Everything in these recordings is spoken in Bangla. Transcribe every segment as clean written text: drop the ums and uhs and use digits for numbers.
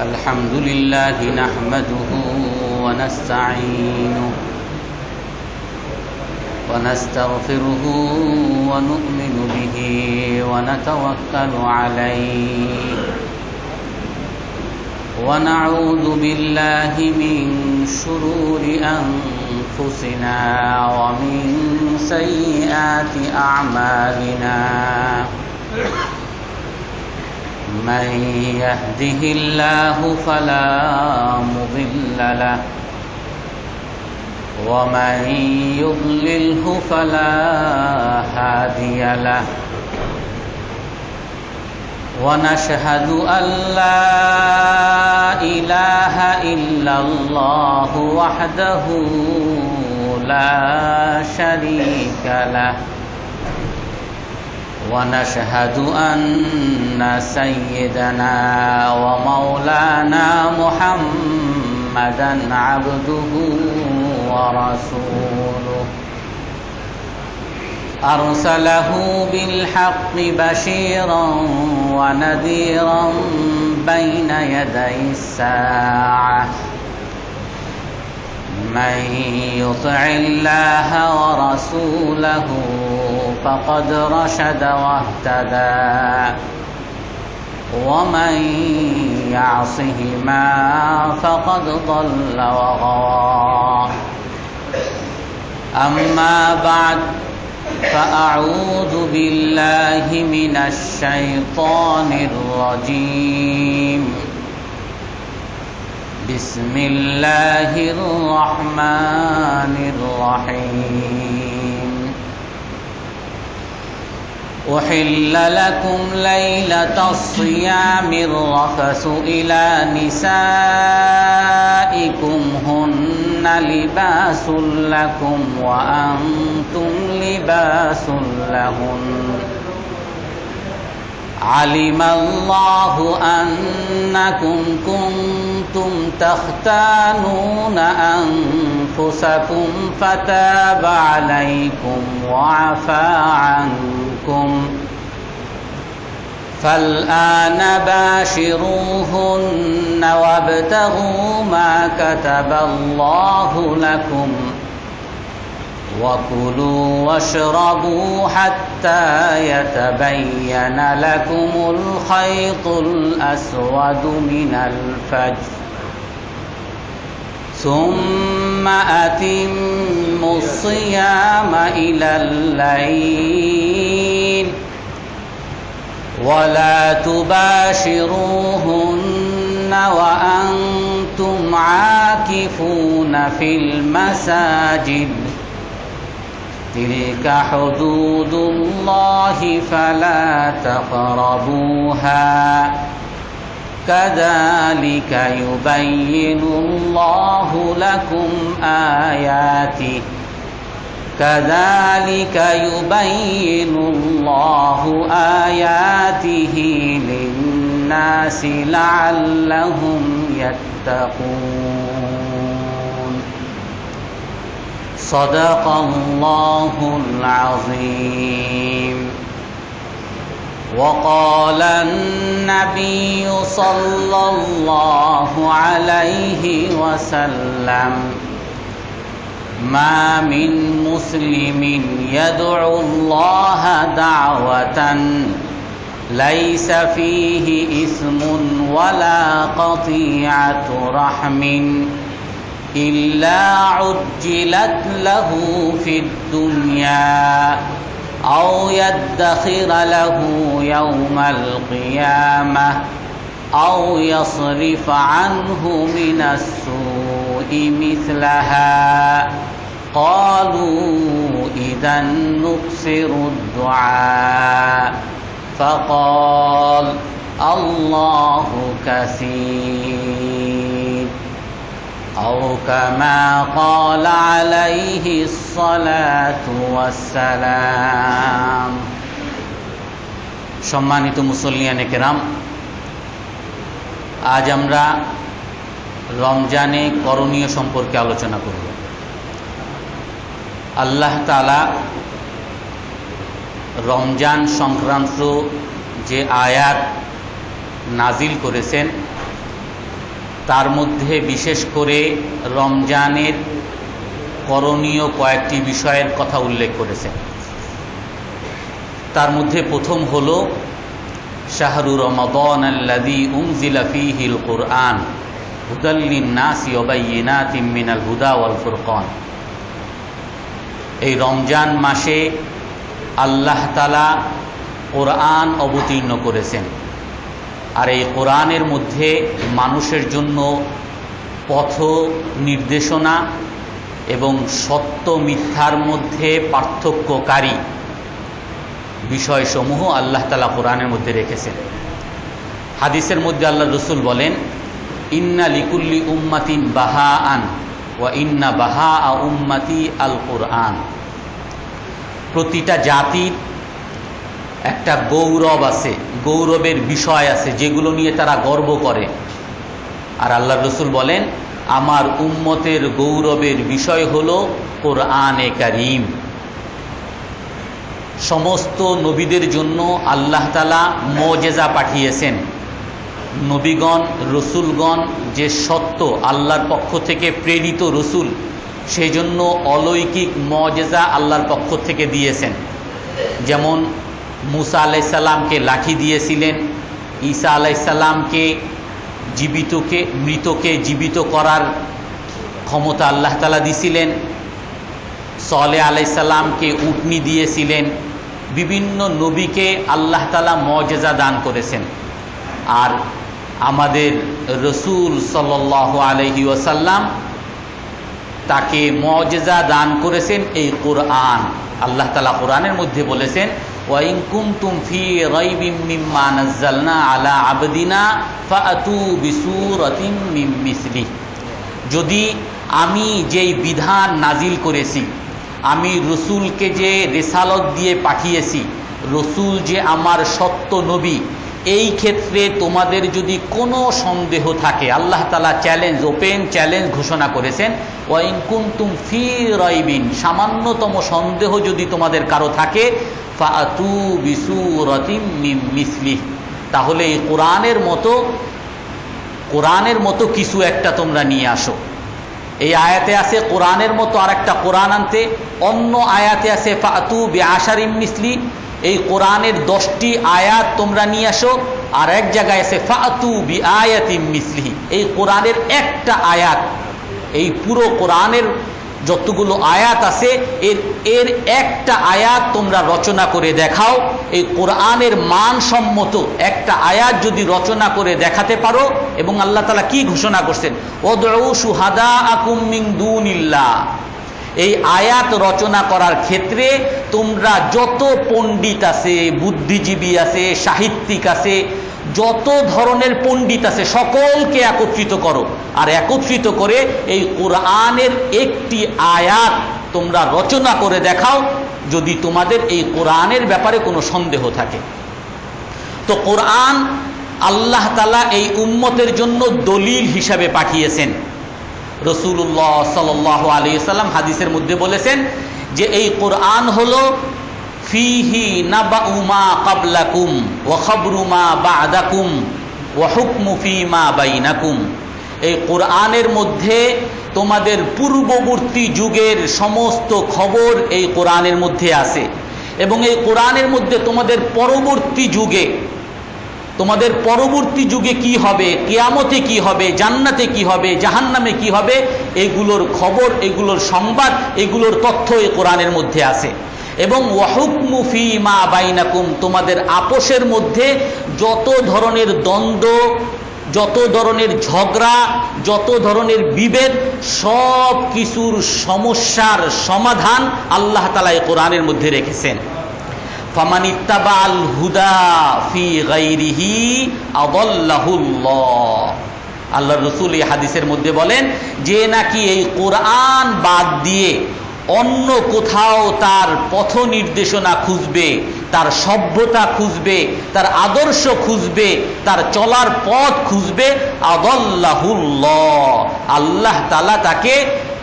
الحمد لله نحمده ونستعينه ونستغفره ونؤمن به ونتوكل عليه ونعوذ بالله من شرور أنفسنا ومن سيئات أعمالنا من يهده الله فلا مضل له ومن يضلله فلا هادي له ونشهد أن لا إله إلا الله وحده لا شريك له ونشهد أن سيدنا ومولانا محمدا عبده ورسوله أرسله بالحق بشيرا ونذيرا بين يدي الساعة من يطع الله ورسوله فقد رشد واهتدى ومن يعصهما فقد ضل وغوى أما بعد فأعوذ بالله من الشيطان الرجيم بسم الله الرحمن الرحيم أحل لكم ليلة الصيام الرفث إلى نسائكم هن لباس لكم وأنتم لباس لهن علم الله أنكم كنتم تختانون أنفسكم فتاب عليكم وعفى عنكم فالآن باشروهن وابتغوا ما كتب الله لكم وكلوا واشربوا حتى يتبين لكم الخيط الأسود من الفجر ثم أتموا الصيام إلى الليل ولا تباشروهن وأنتم عاكفون في المساجد تلك حدود الله فلا تقربوها كذلك يبين الله لكم آياته للناس لعلهم يتقون صدق الله العظيم وقال النبي صلى الله عليه وسلم ما من مسلم يدعو الله دعوة ليس فيه إثم ولا قطيعة رحم إلا عجلت له في الدنيا أو يدخر له يوم القيامة أو يصرف عنه من السوء مثلها قالوا إذا نكثر الدعاء فقال الله كثير أو كما قال عليه الصلاة والسلام সম্মানিত মুসল্লিয়ানে কেরাম, আজ আমরা রমজানে করণীয় সম্পর্কে আলোচনা করব। আল্লাহ তাআলা রমজান সংক্রান্ত যে আয়াত নাজিল করেছেন তার মধ্যে বিশেষ করে রমজানের করণীয় কয়েকটি বিষয়ের কথা উল্লেখ করেছেন। তার মধ্যে প্রথম হলো শাহরু রমাদান আল্লাযী উনজিলা ফীহিল কুরআন হুদাল লিন-নাসি ওয়া বায়্যিনাতিম মিনাল হুদা ওয়াল ফুরকান। এই রমজান মাসে আল্লাহ তাআলা কোরআন অবতীর্ণ করেছেন, আর এই কোরআনের মধ্যে মানুষের জন্য পথ নির্দেশনা এবং সত্য মিথ্যার মধ্যে পার্থক্যকারী বিষয়সমূহ আল্লাহ তাআলা কোরআনের মধ্যে রেখেছেন। হাদিসের মধ্যে আল্লাহ রসুল বলেন, ইন্না লিকুল্লি উম্মাতিন বাহাআন ওয়া ইন্না বাহাআ উম্মতি আল কোরআন। প্রতিটা জাতির একটা গৌরব আছে, গৌরবের বিষয় আছে যেগুলো নিয়ে তারা গর্ব করে। আর আল্লাহ রসুল বলেন, আমার উম্মতের গৌরবের বিষয় হলো কোরআনে কারীম। সমস্ত নবীদের জন্য আল্লাহ তাআলা মুজিজা পাঠিয়েছেন। নবীগণ রসুলগণ যে সত্য আল্লাহর পক্ষ থেকে প্রেরিত রসুল, সেই জন্য অলৌকিক মুজিজা আল্লাহর পক্ষ থেকে দিয়েছেন। যেমন মুসা আলাইহিস সালামকে লাঠি দিয়েছিলেন, ঈসা আলাইহিস সালামকে মৃতকে জীবিত করার ক্ষমতা আল্লাহ তাআলা দিয়েছিলেন, সালেহ আলাইহিস সালামকে উটনি দিয়েছিলেন। বিভিন্ন নবীকে আল্লাহ তাআলা মুজিজা দান করেছেন। আর আমাদের রসুল সাল্লাল্লাহু আলাইহি ওয়াসাল্লাম তাকে মুজিজা দান করেছেন এই কোরআন। আল্লাহ তাআলা কোরআনের মধ্যে বলেছেন, ওয়া ইন কুনতুম ফি রাইবিম মিম্মা নাযালনা আলা আবদিনা ফাআতু বিসূরাতিন মিন মিসলিহি। যদি আমি যেই বিধান নাজিল করেছি, আমি রসুলকে যে রিসালত দিয়ে পাঠিয়েছি, রসুল যে আমার সত্য নবী, এই ক্ষেত্রে তোমাদের যদি কোনো সন্দেহ থাকে, আল্লাহ তাআলা চ্যালেঞ্জ, ওপেন চ্যালেঞ্জ ঘোষণা করেছেন, ওয়া ইন কুনতুম ফি রাইবিন, সামান্যতম সন্দেহ যদি তোমাদের কারো থাকে, ফাআতু বিসূরাতিন মিন মিসলিহি, তাহলে এই কোরআনের মতো কিছু একটা তোমরা নিয়ে আসো। এই আয়াতে আছে কোরআনের মতো আরেকটা কোরআন আনতে, অন্য আয়াতে আছে ফাআতু বিআশারিম মিসলি, এই কোরআনের 10টি আয়াত তোমরা নিয়ে আসো। আর এক জায়গায় আছে ফাআতু বিআয়াতিম মিসলিহি, এই কোরআনের একটা আয়াত, এই পুরো কোরআনের যতগুলো আয়াত আছে এর একটা আয়াত তোমরা রচনা করে দেখাও। এই কোরআনের মানসম্মত একটা আয়াত যদি রচনা করে দেখাতে পারো, এবং আল্লাহ তাআলা কি ঘোষণা করছেন, উদউ শুহাদাআকুম মিন দুনিল্লাহ, এই আয়াত রচনা করার ক্ষেত্রে তোমরা যত পণ্ডিত আছে, বুদ্ধিজীবী আছে, সাহিত্যিক আছে, যত ধরনের পণ্ডিত আছে, সকলকে একত্রিত করো। আর একত্রিত করে এই কোরআনের একটি আয়াত তোমরা রচনা করে দেখাও, যদি তোমাদের এই কোরআনের ব্যাপারে কোনো সন্দেহ থাকে। তো কোরআন আল্লাহ তাআলা এই উম্মতের জন্য দলিল হিসাবে পাঠিয়েছেন। রাসূলুল্লাহ সাল্লাল্লাহু আলাইহি ওয়াসাল্লাম হাদিসের মধ্যে বলেছেন যে এই কোরআন হলো ফিহি নাবাউ মা ক্বাবলাকুম ওয়া খাবরু মা বা'দাকুম ওয়া হুকমু ফীমা বাইনাকুম। এই কোরআনের মধ্যে তোমাদের পূর্ববর্তী যুগের সমস্ত খবর এই কোরআনের মধ্যে আছে, এবং এই কোরআনের মধ্যে তোমাদের পরবর্তী যুগে কি হবে, কিয়ামতে কি হবে, জান্নাতে কি হবে, জাহান্নামে কি হবে, এগুলোর খবর, এগুলোর সংবাদ, এগুলোর তথ্য এই কোরআনের মধ্যে আছে। এবং ওয়াহুকমু ফীমা বাইনাকুম, তোমাদের আপোষের মধ্যে যত ধরনের দ্বন্দ্ব, যত ধরনের ঝগড়া, যত ধরনের বিভেদ, সব কিছুর সমস্যার সমাধান আল্লাহ তাআলা এই কোরআনের মধ্যে রেখেছেন। ফামানিত্তাবাল হুদা ফি গায়রিহি আদাল্লাহুল্লাহ। আল্লাহর রাসূল এই হাদিসের মধ্যে বলেন যে নাকি এই কোরআন বাদ দিয়ে অন্য কোথাও তার পথ নির্দেশনা খুঁজবে, তার সভ্যতা খুঁজবে, তার আদর্শ খুঁজবে, তার চলার পথ খুঁজবে, আদাল্লাহুল্লাহ, আল্লাহ তাআলা তাকে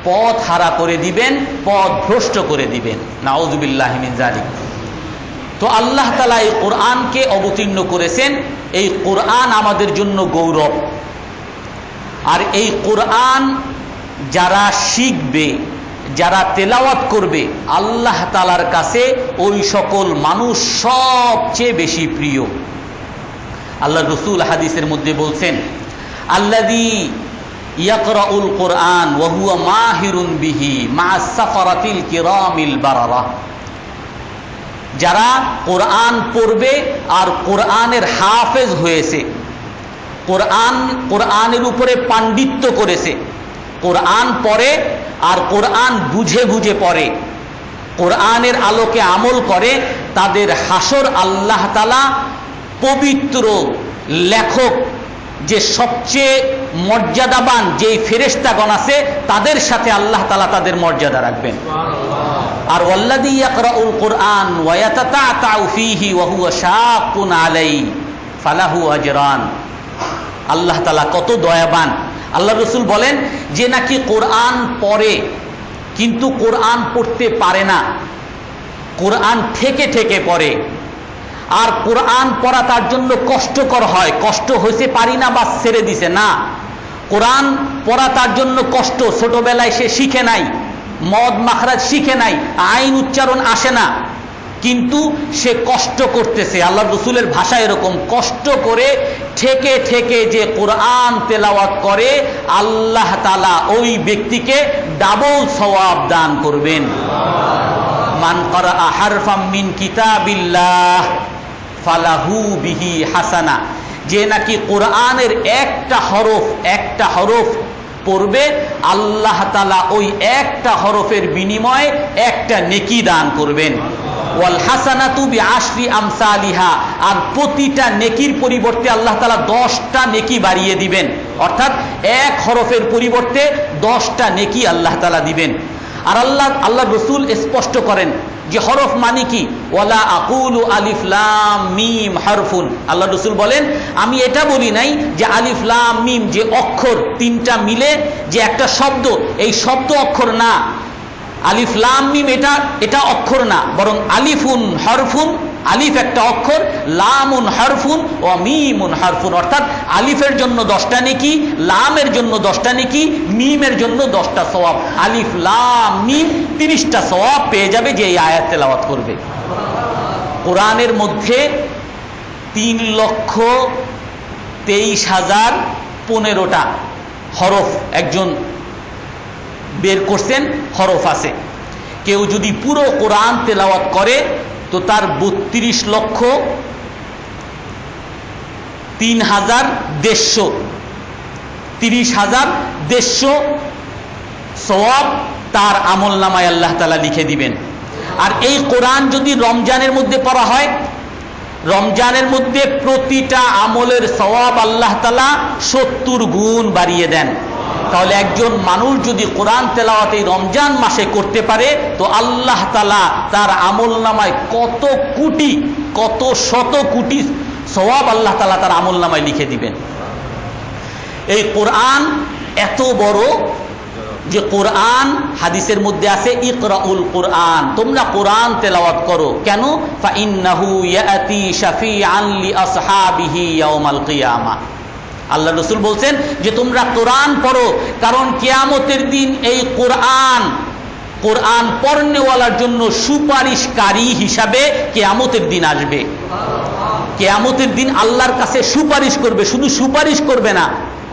পথ হারা করে দিবেন, পথ ভ্রষ্ট করে দিবেন। নাউযুবিল্লাহি মিন যালিক। তো আল্লাহ তাআলা এই কোরআনকে অবতীর্ণ করেছেন। এই কোরআন আমাদের জন্য গৌরব। আর এই কোরআন যারা শিখবে, যারা তেলাওয়াত করবে, আল্লাহ তাআলার কাছে ওই সকল মানুষ সবচেয়ে বেশি প্রিয়। আল্লাহ রসুল হাদিসের মধ্যে বলছেন, আল্লাযী ইয়াকরাউল কোরআন ওয়া হুয়া মাহিরুন বিহি মা'আস সাফারাতিল কিরামিল বারারা। যারা কোরআন পড়বে আর কোরআনের হাফেজ হয়েছে, কোরআনের উপরে পাণ্ডিত্য করেছে, কোরআন পড়ে আর কোরআন বুঝে বুঝে পড়ে, কোরআনের আলোকে আমল করে, তাদের হাসর আল্লাহ তাআলা পবিত্র লেখক যে সবচেয়ে মর্যাদাবান যেই ফেরেশতাগণ আছে তাদের সাথে আল্লাহ তাআলা তাদের মর্যাদা রাখবেন। আর ওয়াল্লাযী ইয়াকরাউল কোরআন ওয়া ইয়াতাতাআউ ফীহি ওয়া হুয়া শাক্কুন আলাইহি ফালাহু আজরান। আল্লাহ তাআলা কত দয়াবান। আল্লাহ রাসূল বলেন যে নাকি কোরআন পড়ে কিন্তু কোরআন পড়তে পারে না, কোরআন ঠেকে ঠেকে পড়ে, আর কোরআন পড়া তার জন্য কষ্টকর হয়, কষ্ট হয়েছে পারি না বা ছেড়ে দিছে না, কোরআন পড়া তার জন্য কষ্ট, ছোটবেলায় সে শিখে নাই, মদ মাখরাজ শিখে নাই, আইন উচ্চারণ আসে না, কিন্তু সে কষ্ট করতেছে। আল্লাহ রসুলের ভাষা এরকম, কষ্ট করে ঠেকে ঠেকে যে কোরআন তেলাওয়াত করে আল্লাহ তাআলা ওই ব্যক্তিকে ডাবল সওয়াব দান করবেন। মান ক্বারাআ হারফাম মিন কিতাবিল্লাহ ফালাহু বিহি হাসানা। যে নাকি কোরআনের একটা হরফ পড়বে আল্লাহ তাআলা ওই একটা হরফের বিনিময়ে একটা নেকি দান করবেন। ওয়াল হাসানাতু বিআশরি আমসালিহা। আর প্রতিটা নেকির পরিবর্তে আল্লাহ তাআলা 10টা নেকি বাড়িয়ে দিবেন, অর্থাৎ এক হরফের পরিবর্তে 10টা নেকি আল্লাহ তাআলা দিবেন। আর আল্লাহ রসুল স্পষ্ট করেন যে হরফ মানে কি, ওয়ালা আকুলু আলিফ লাম মিম হারফুন। আল্লাহ রসুল বলেন আমি এটা বলি নাই যে আলিফ লাম মিম যে অক্ষর তিনটা মিলে যে একটা শব্দ, এই শব্দ অক্ষর না, আলিফ লাম মিম এটা অক্ষর না, বরং আলিফুন হরফুন, আলিফ একটা অক্ষর, লামুন হরফুন ও মিমুন হরফুন, অর্থাৎ আলিফের জন্য 10টা নেকি, লামের জন্য 10টা নেকি, মিমের জন্য 10টা সওয়াব। আলিফ লাম মিম 30টা সওয়াব পেয়ে যাবে যে এই আয়াত তেলাওয়াত করবে। কোরআনের মধ্যে 3,23,015টা হরফ একজন বের করছেন, হরফ আছে। কেউ যদি পুরো কোরআন তেলাওয়াত করে তো তার 30,150 সওয়াব তার আমল নামায় আল্লাহ তাআলা লিখে দিবেন। আর এই কোরআন যদি রমজানের মধ্যে পড়া হয়, রমজানের মধ্যে প্রতিটা আমলের সওয়াব আল্লাহ তাআলা 70 গুণ বাড়িয়ে দেন। তাহলে একজন মানুষ যদি কোরআন তেলাওয়াত এই রমজান মাসে করতে পারে তো আল্লাহ তাআলা তার আমল নামায় কত শত কোটি সওয়াব আল্লাহ তাআলা তার আমল নামায় লিখে দিবেন। এই কোরআন এত বড় যে কোরআন হাদিসের মধ্যে আছে ইকরাউল কোরআন, তোমরা কোরআন তেলাওয়াত করো। কেন? ফাইন্নাহু ইয়াতি শাফিআন লিআসহাবিহি ইয়াউমাল কিয়ামা। আল্লাহ রসুল বলছেন যে তোমরা কোরআন পড়ো, কারণ কিয়ামতের দিন এই কোরআন পড়নেওয়ালার জন্য সুপারিশকারী হিসাবে কিয়ামতের দিন আসবে। কিয়ামতের দিন আল্লাহর কাছে সুপারিশ করবে, শুধু সুপারিশ করবে না,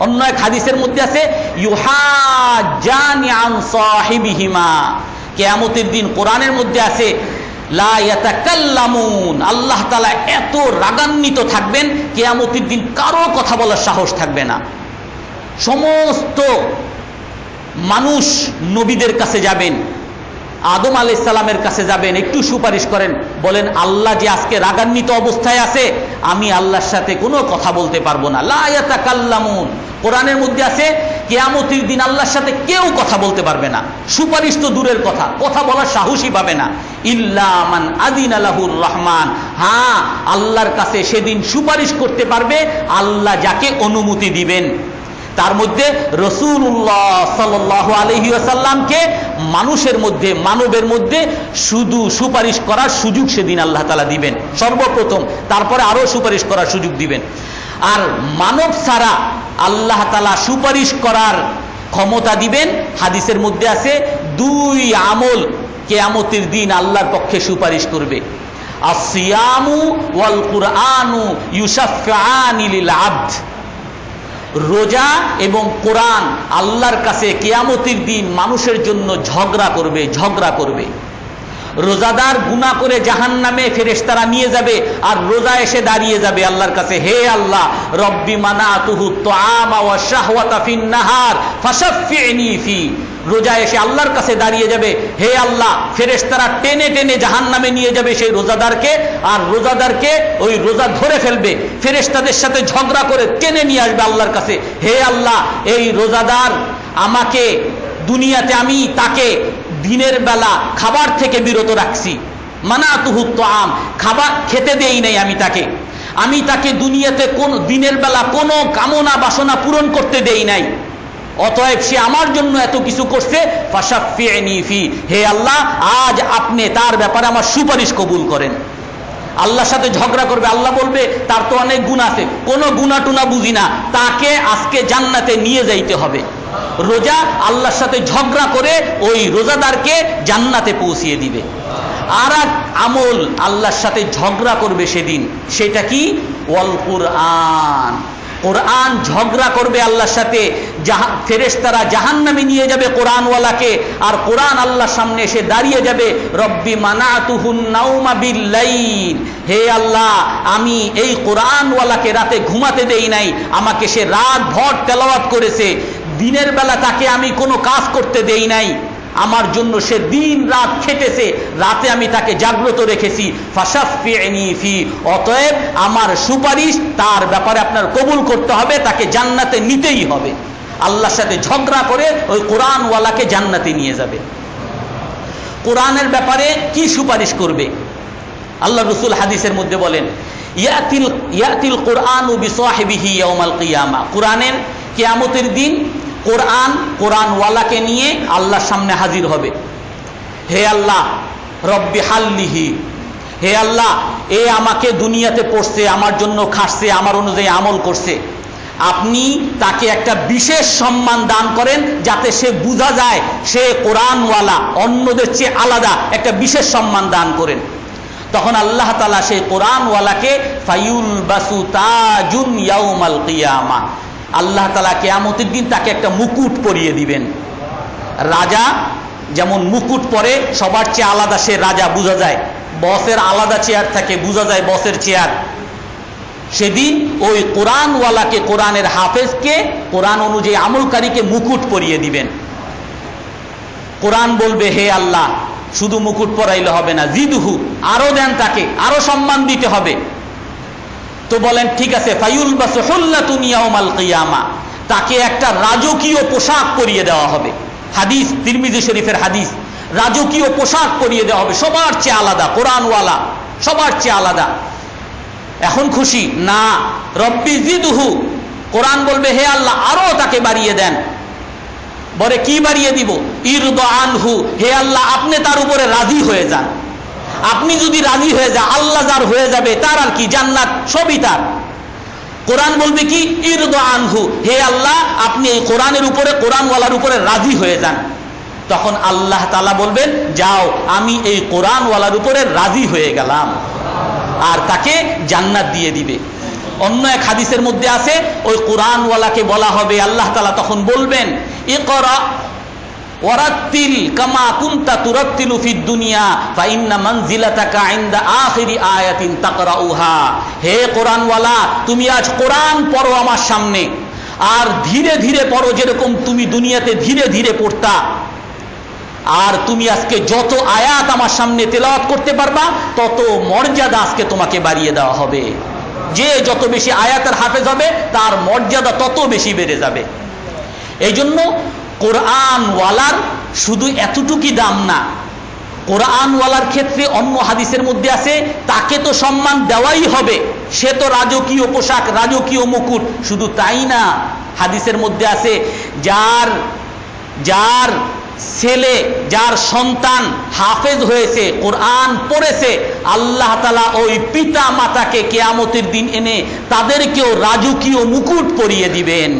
অন্য এক হাদিসের মধ্যে আছে ইউহাজ্জানি আন সাহিবিহিমা। কিয়ামতের দিন কোরআনের মধ্যে আছে লা ইয়াতাকাল্লামুন, আল্লাহ তাআলা এত রাগান্বিত থাকবেন কিয়ামতের দিন কারো কথা বলার সাহস থাকবে না। সমস্ত মানুষ নবীদের কাছে যাবেন, আদম আলাইহিস সালামের কাছে যাবেন, একটু সুপারিশ করেন, বলেন আল্লাহ যে আজকে রাগান্বিত অবস্থায় আছে, আমি আল্লাহর সাথে কোনো কথা বলতে পারবো না। লা ইয়াতাকাল্লামুন, কোরআনের মধ্যে আছে কিয়ামতের দিন আল্লাহর সাথে কেউ কথা বলতে পারবে না, সুপারিশ তো দূরের কথা, কথা বলার সাহসই পাবে না। ইল্লা মান আযিনা লাহুর রহমান, হ্যাঁ আল্লাহর কাছে সেদিন সুপারিশ করতে পারবে আল্লাহ যাকে অনুমতি দিবেন। তার মধ্যে রাসূলুল্লাহ সাল্লাল্লাহু আলাইহি ওয়াসাল্লামকে মানুষের মধ্যে, মানবের মধ্যে শুধু সুপারিশ করার সুযোগ সেদিন আল্লাহ তাআলা দিবেন সর্বপ্রথম, তারপরে আরো সুপারিশ করার সুযোগ দিবেন। আর মানব ছাড়া আল্লাহ তাআলা সুপারিশ করার ক্ষমতা দিবেন। হাদিসের মধ্যে আছে 2 আমল কিয়ামতের দিন আল্লাহর পক্ষে সুপারিশ করবে। আসিয়ামু ওয়াল কুরআনু ইউশাফফাআনি লিল আবদ। রোজা এবং কোরআন আল্লাহর কাছে কিয়ামতের দিন মানুষের জন্য ঝগড়া করবে। রোজাদার গুনাহ করে জাহান্নামে ফেরেশতারা নিয়ে যাবে, আর রোজা এসে দাঁড়িয়ে যাবে আল্লাহর কাছে, হে আল্লাহ, রব্বি মানাতুহু তুআমা ওয়া শাহওয়াতা ফিন নাহার ফাশাফি'নি ফি। রোজা এসে আল্লাহর কাছে দাঁড়িয়ে যাবে, হে আল্লাহ, ফেরেশতারা টেনে টেনে জাহান্নামে নিয়ে যাবে সেই রোজাদারকে, আর রোজাদারকে ওই রোজা ধরে ফেলবে, ফেরেশতাদের সাথে ঝগড়া করে টেনে নিয়ে আসবে আল্লাহর কাছে, হে আল্লাহ, এই রোজাদার আমাকে দুনিয়াতে আমি তাকে দিনের বেলা খাবার থেকে বিরত রাখছি, মানাতুহু তুআম, খাবার খেতে দেই নাই আমি তাকে দুনিয়াতে কোন দিনের বেলা কোনো কামনা বাসনা পূরণ করতে দেই নাই, অতএব সে আমার জন্য এত কিছু করছে, ফাশাফি'নি ফি। হে আল্লাহ, আজ আপনি তার ব্যাপারে আমার সুপারিশ কবুল করেন। আল্লাহর সাথে ঝগড়া করবে, আল্লাহ বলবে তার তো অনেক গুনাহ আছে, কোনো গুনাহ টুনা বুঝি না, তাকে আজকে জান্নাতে নিয়ে যাইতে হবে। রোজা আল্লাহর সাথে ঝগড়া করে ওই রোজাদারকে জান্নাতে পৌঁছিয়ে দিবে। আর এক আমল আল্লাহর সাথে ঝগড়া করবে সেদিন, সেটা কি? ওয়াল কুরআন। কোরআন ঝগড়া করবে আল্লাহর সাথে, ফেরেশতারা জাহান্নামে নিয়ে যাবে কোরআনওয়ালাকে, আর কোরআন আল্লাহর সামনে এসে দাঁড়িয়ে যাবে, রব্বি মানাতুহুন নাওমা বিল্লাইল। হে আল্লাহ, আমি এই কোরআনওয়ালাকে রাতে ঘুমাতে দেই নাই, আমাকে সে রাত ভর তেলাওয়াত করেছে, দিনের বেলা তাকে আমি কোনো কাজ করতে দেই নাই, আমার জন্য সে দিন রাত খেটেছে, রাতে আমি তাকে জাগ্রত রেখেছি, ফাশাফি'নি ফি। অতএব আমার সুপারিশ তার ব্যাপারে আপনার কবুল করতে হবে, তাকে জান্নাতে নিতেই হবে। আল্লাহর সাথে ঝগড়া করে ওই কোরআনওয়ালাকে জান্নাতে নিয়ে যাবে। কোরআনের ব্যাপারে কি সুপারিশ করবে? আল্লাহ রাসূল হাদিসের মধ্যে বলেন, ইয়াতিল কুরআনু বিসাহিবিহি ইয়াউমাল কিয়ামা। কোরআনের কিয়ামতের দিন কোরআনওয়ালাকে নিয়ে আল্লাহর সামনে হাজির হবে। হে আল্লাহ, রব্বি হাল্লিহি, হে আল্লাহ, এ আমাকে দুনিয়াতে পড়ছে, আমার জন্য খাটছে, আমার অনুযায়ী আমল করছে, আপনি তাকে একটা বিশেষ সম্মান দান করেন, যাতে সে বোঝা যায় সে কোরআনওয়ালা, অন্যদের চেয়ে আলাদা, একটা বিশেষ সম্মান দান করেন। তখন আল্লাহ তাআলা সেই কোরআনওয়ালাকে ফায়ুল বাসু তাজুন ইয়াউমাল কিয়ামা, আল্লাহ তাআলা কিয়ামতের দিন তাকে একটা মুকুট পরিয়ে দিবেন। রাজা যেমন মুকুট পরে, সবার চেয়ে আলাদা সে রাজা, বোঝা যায়, বসের আলাদা চেয়ার থাকে, বোঝা যায় বসের চেয়ার। সেদিন ওই কোরআনওয়ালাকে, কোরআনের হাফেজকে, কোরআন অনুযায়ী আমলকারীকে মুকুট পরিয়ে দিবেন। কোরআন বলবে, হে আল্লাহ, শুধু মুকুট পরাইলে হবে না, জিদহু, আরো দেন, তাকে আরো সম্মান দিতে হবে। তো বলেন ঠিক আছে, ফায়ুল বাসু হুল্লাতুন ইয়াউমাল কিয়ামা, তাকে একটা রাজকীয় পোশাক পরিয়ে দেওয়া হবে। হাদিস, তিরমিজি শরীফের হাদিস, রাজকীয় পোশাক পরিয়ে দেওয়া হবে, সবার চেয়ে আলাদা, কোরআনওয়ালা সবার চেয়ে আলাদা। এখন খুশি না, রব্বি জিদহু, কোরআন বলবে, হে আল্লাহ, আরো তাকে বাড়িয়ে দেন। বলে কি বাড়িয়ে দিব? ইরদা আনহু, হে আল্লাহ, আপনি তার উপরে রাজি হয়ে যান। আপনি যদি রাজি হয়ে যান, আল্লাহ যার হয়ে যাবে, তার আর কি, জান্নাত সবই তার। কোরআন বলবে কি? ইরদা আনহু, হে আল্লাহ, আপনি এই কোরআনের উপরে, কোরআনওয়ালার উপরে রাজি হয়ে যান। তখন আল্লাহ তাআলা বলবেন, যাও, আমি এই কোরআনওয়ালার উপরে রাজি হয়ে গেলাম, আর তাকে জান্নাত দিয়ে দিবে। অন্য এক হাদিসের মধ্যে আছে, ওই কোরআনওয়ালাকে বলা হবে, আল্লাহ তাআলা তখন বলবেন, ইকরা ওয়ারাত্তিল কামা কুনতা তুরাত্তিলু ফিদ দুনিয়া ফাইন্না মানজিলাতাকা ইনদা আখিরি আয়াতিন তাকরাউহা। হে কোরআনওয়ালা, তুমি আজ কোরআন পড়ো আমার সামনে, আর ধীরে ধীরে পড়ো, যেরকম তুমি দুনিয়াতে ধীরে ধীরে পড়তা। আর তুমি আজকে যত আয়াত আমার সামনে তেলাওয়াত করতে পারবা, তত মর্যাদা আজকে তোমাকে বাড়িয়ে দেওয়া হবে। যে যত বেশি আয়াতের হাফেজ হবে, তার মর্যাদা তত বেশি বেড়ে যাবে। এই জন্য কোরআনওয়ালার শুধু এতটুকুই দাম না, কোরআনওয়ালার ক্ষেত্রে অন্য হাদিসের মধ্যে আছে, তাকে তো সম্মান দেওয়াই হবে, সে তো রাজকীয় পোশাক, রাজকীয় মুকুট। শুধু তাই না, হাদিসের মধ্যে আছে যার যার ছেলে, যার সন্তান হাফেজ হয়েছে, কোরআন পড়েছে, আল্লাহ তাআলা ওই পিতা মাতাকে কিয়ামতের দিন এনে তাদেরকেও রাজকীয় মুকুট পরিয়ে দিবেন।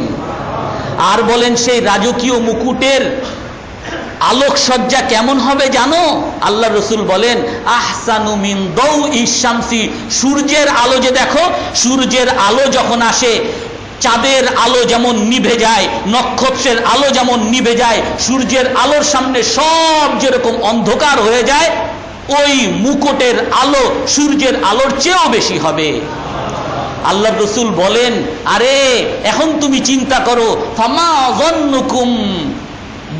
আর বলেন সেই রাজকীয় মুকুটের আলোকসজ্জা কেমন হবে জানো? আল্লাহ রসুল বলেন আহসানু মিন দাউই শামসি, সূর্যের আলো যে দেখো, সূর্যের আলো যখন আসে, চাঁদের আলো যেমন নিভে যায়, নক্ষত্রের আলো যেমন নিভে যায়, সূর্যের আলোর সামনে সব যেরকম অন্ধকার হয়ে যায়, ওই মুকুটের আলো সূর্যের আলোর চেয়েও বেশি হবে। আল্লাহ রসুল বলেন আরে এখন তুমি চিন্তা করো, ফামা যন্নুকুম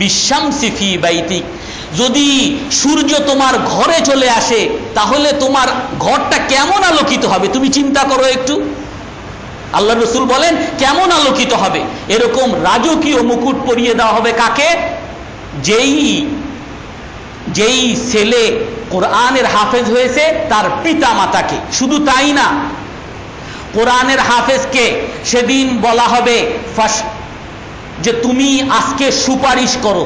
বিশামসি ফি বাইতিক, যদি সূর্য তোমার ঘরে চলে আসে তাহলে তোমার ঘরটা কেমন আলোকিত হবে? তুমি চিন্তা করো একটু। আল্লাহ রসুল বলেন কেমন আলোকিত হবে? এরকম রাজকীয় মুকুট পরিয়ে দেওয়া হবে কাকে? যেই ছেলে কোরআনের হাফেজ হয়েছে তার পিতা মাতাকে। শুধু তাই না, কোরআনের হাফেজকে সেদিন বলা হবে যে তুমি আজকে সুপারিশ করো,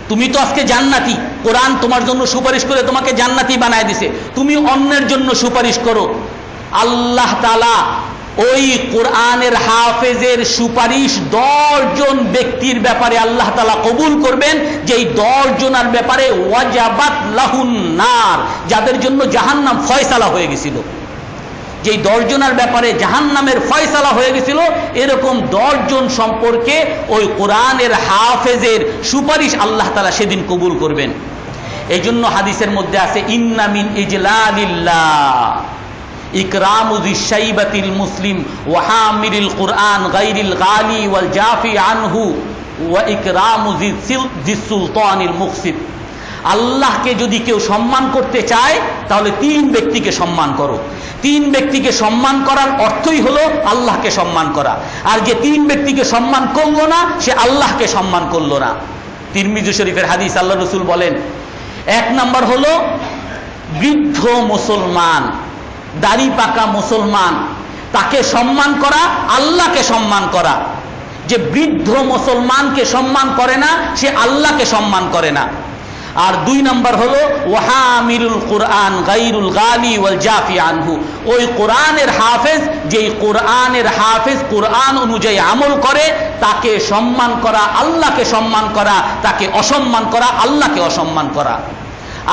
তুমি তো আজকে জান্নাতি, কোরআন তোমার জন্য সুপারিশ করে তোমাকে জান্নাতি বানায় দিছে, তুমি অন্যের জন্য সুপারিশ করো। আল্লাহ তাআলা ওই কোরআনের হাফেজের সুপারিশ 10 জন ব্যক্তির ব্যাপারে আল্লাহ তাআলা কবুল করবেন, যেই 10 জনের ব্যাপারে ওয়াজাবাত লাহুন নার, যাদের জন্য জাহান্নাম ফয়সালা হয়ে গেছিল, যেই 10 জনের ব্যাপারে জাহান্নামের ফয়সালা হয়ে গেছিল, এরকম 10 জন সম্পর্কে ওই কোরআনের হাফেজের সুপারিশ আল্লাহ তাআলা সেদিন কবুল করবেন। এই জন্য হাদিসের মধ্যে আছে ইন্না মিন ইজলালিল্লাহ ইকরামু যিশাইবাতিল মুসলিম ওয়া হামিলিল কুরআন গায়রিল গালি ওয়াল জাফি আনহু ওয়া ইকরামু যিস সুলতানিল মুকসিত। আল্লাহকে যদি কেউ সম্মান করতে চায় তাহলে 3 ব্যক্তিকে সম্মান করো। 3 ব্যক্তিকে সম্মান করার অর্থই হলো আল্লাহকে সম্মান করা। আর যে 3 ব্যক্তিকে সম্মান করলো না সে আল্লাহকে সম্মান করলো না। তিরমিজি শরীফের হাদিস, আল্লাহ রসুল বলেন 1 নাম্বার হলো বৃদ্ধ মুসলমান, দাড়ি পাকা মুসলমান, তাকে সম্মান করা, আল্লাহকে সম্মান করা। যে বৃদ্ধ মুসলমানকে সম্মান করে না সে আল্লাহকে সম্মান করে না। আর 2 নাম্বার হলো ওয়াহামিলুল কুরআন গায়রুল গালি ওয়াল জাফি আনহু, ওই কোরআনের হাফেজ, যেই কোরআনের হাফেজ কোরআন অনুযায়ী আমল করে তাকে সম্মান করা, আল্লাহকে সম্মান করা, তাকে অসম্মান করা, আল্লাহকে অসম্মান করা।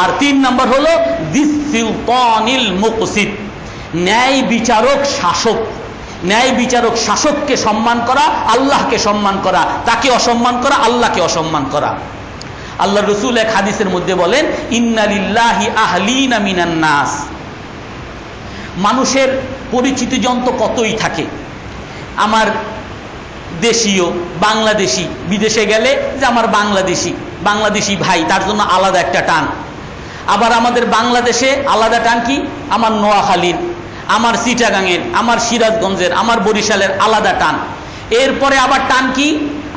আর 3 নাম্বার হলো যিস সুলতানিল মুকসিত, ন্যায় বিচারক শাসক, ন্যায় বিচারক শাসককে সম্মান করা, আল্লাহকে সম্মান করা, তাকে অসম্মান করা, আল্লাহকে অসম্মান করা। আল্লাহ রসুল এক হাদিসের মধ্যে বলেন ইন্না লিল্লাহি আহলিনা মিনান নাস, মানুষের পরিচিতি জন তো কতই থাকে, আমার দেশীয় বাংলাদেশি, বিদেশে গেলে যে আমার বাংলাদেশি ভাই, তার জন্য আলাদা একটা টান। আবার আমাদের বাংলাদেশে আলাদা টান কি, আমার নোয়াখালীর, আমার চিটাগাংয়ের, আমার সিরাজগঞ্জের, আমার বরিশালের আলাদা টান। এরপরে আবার টান কি,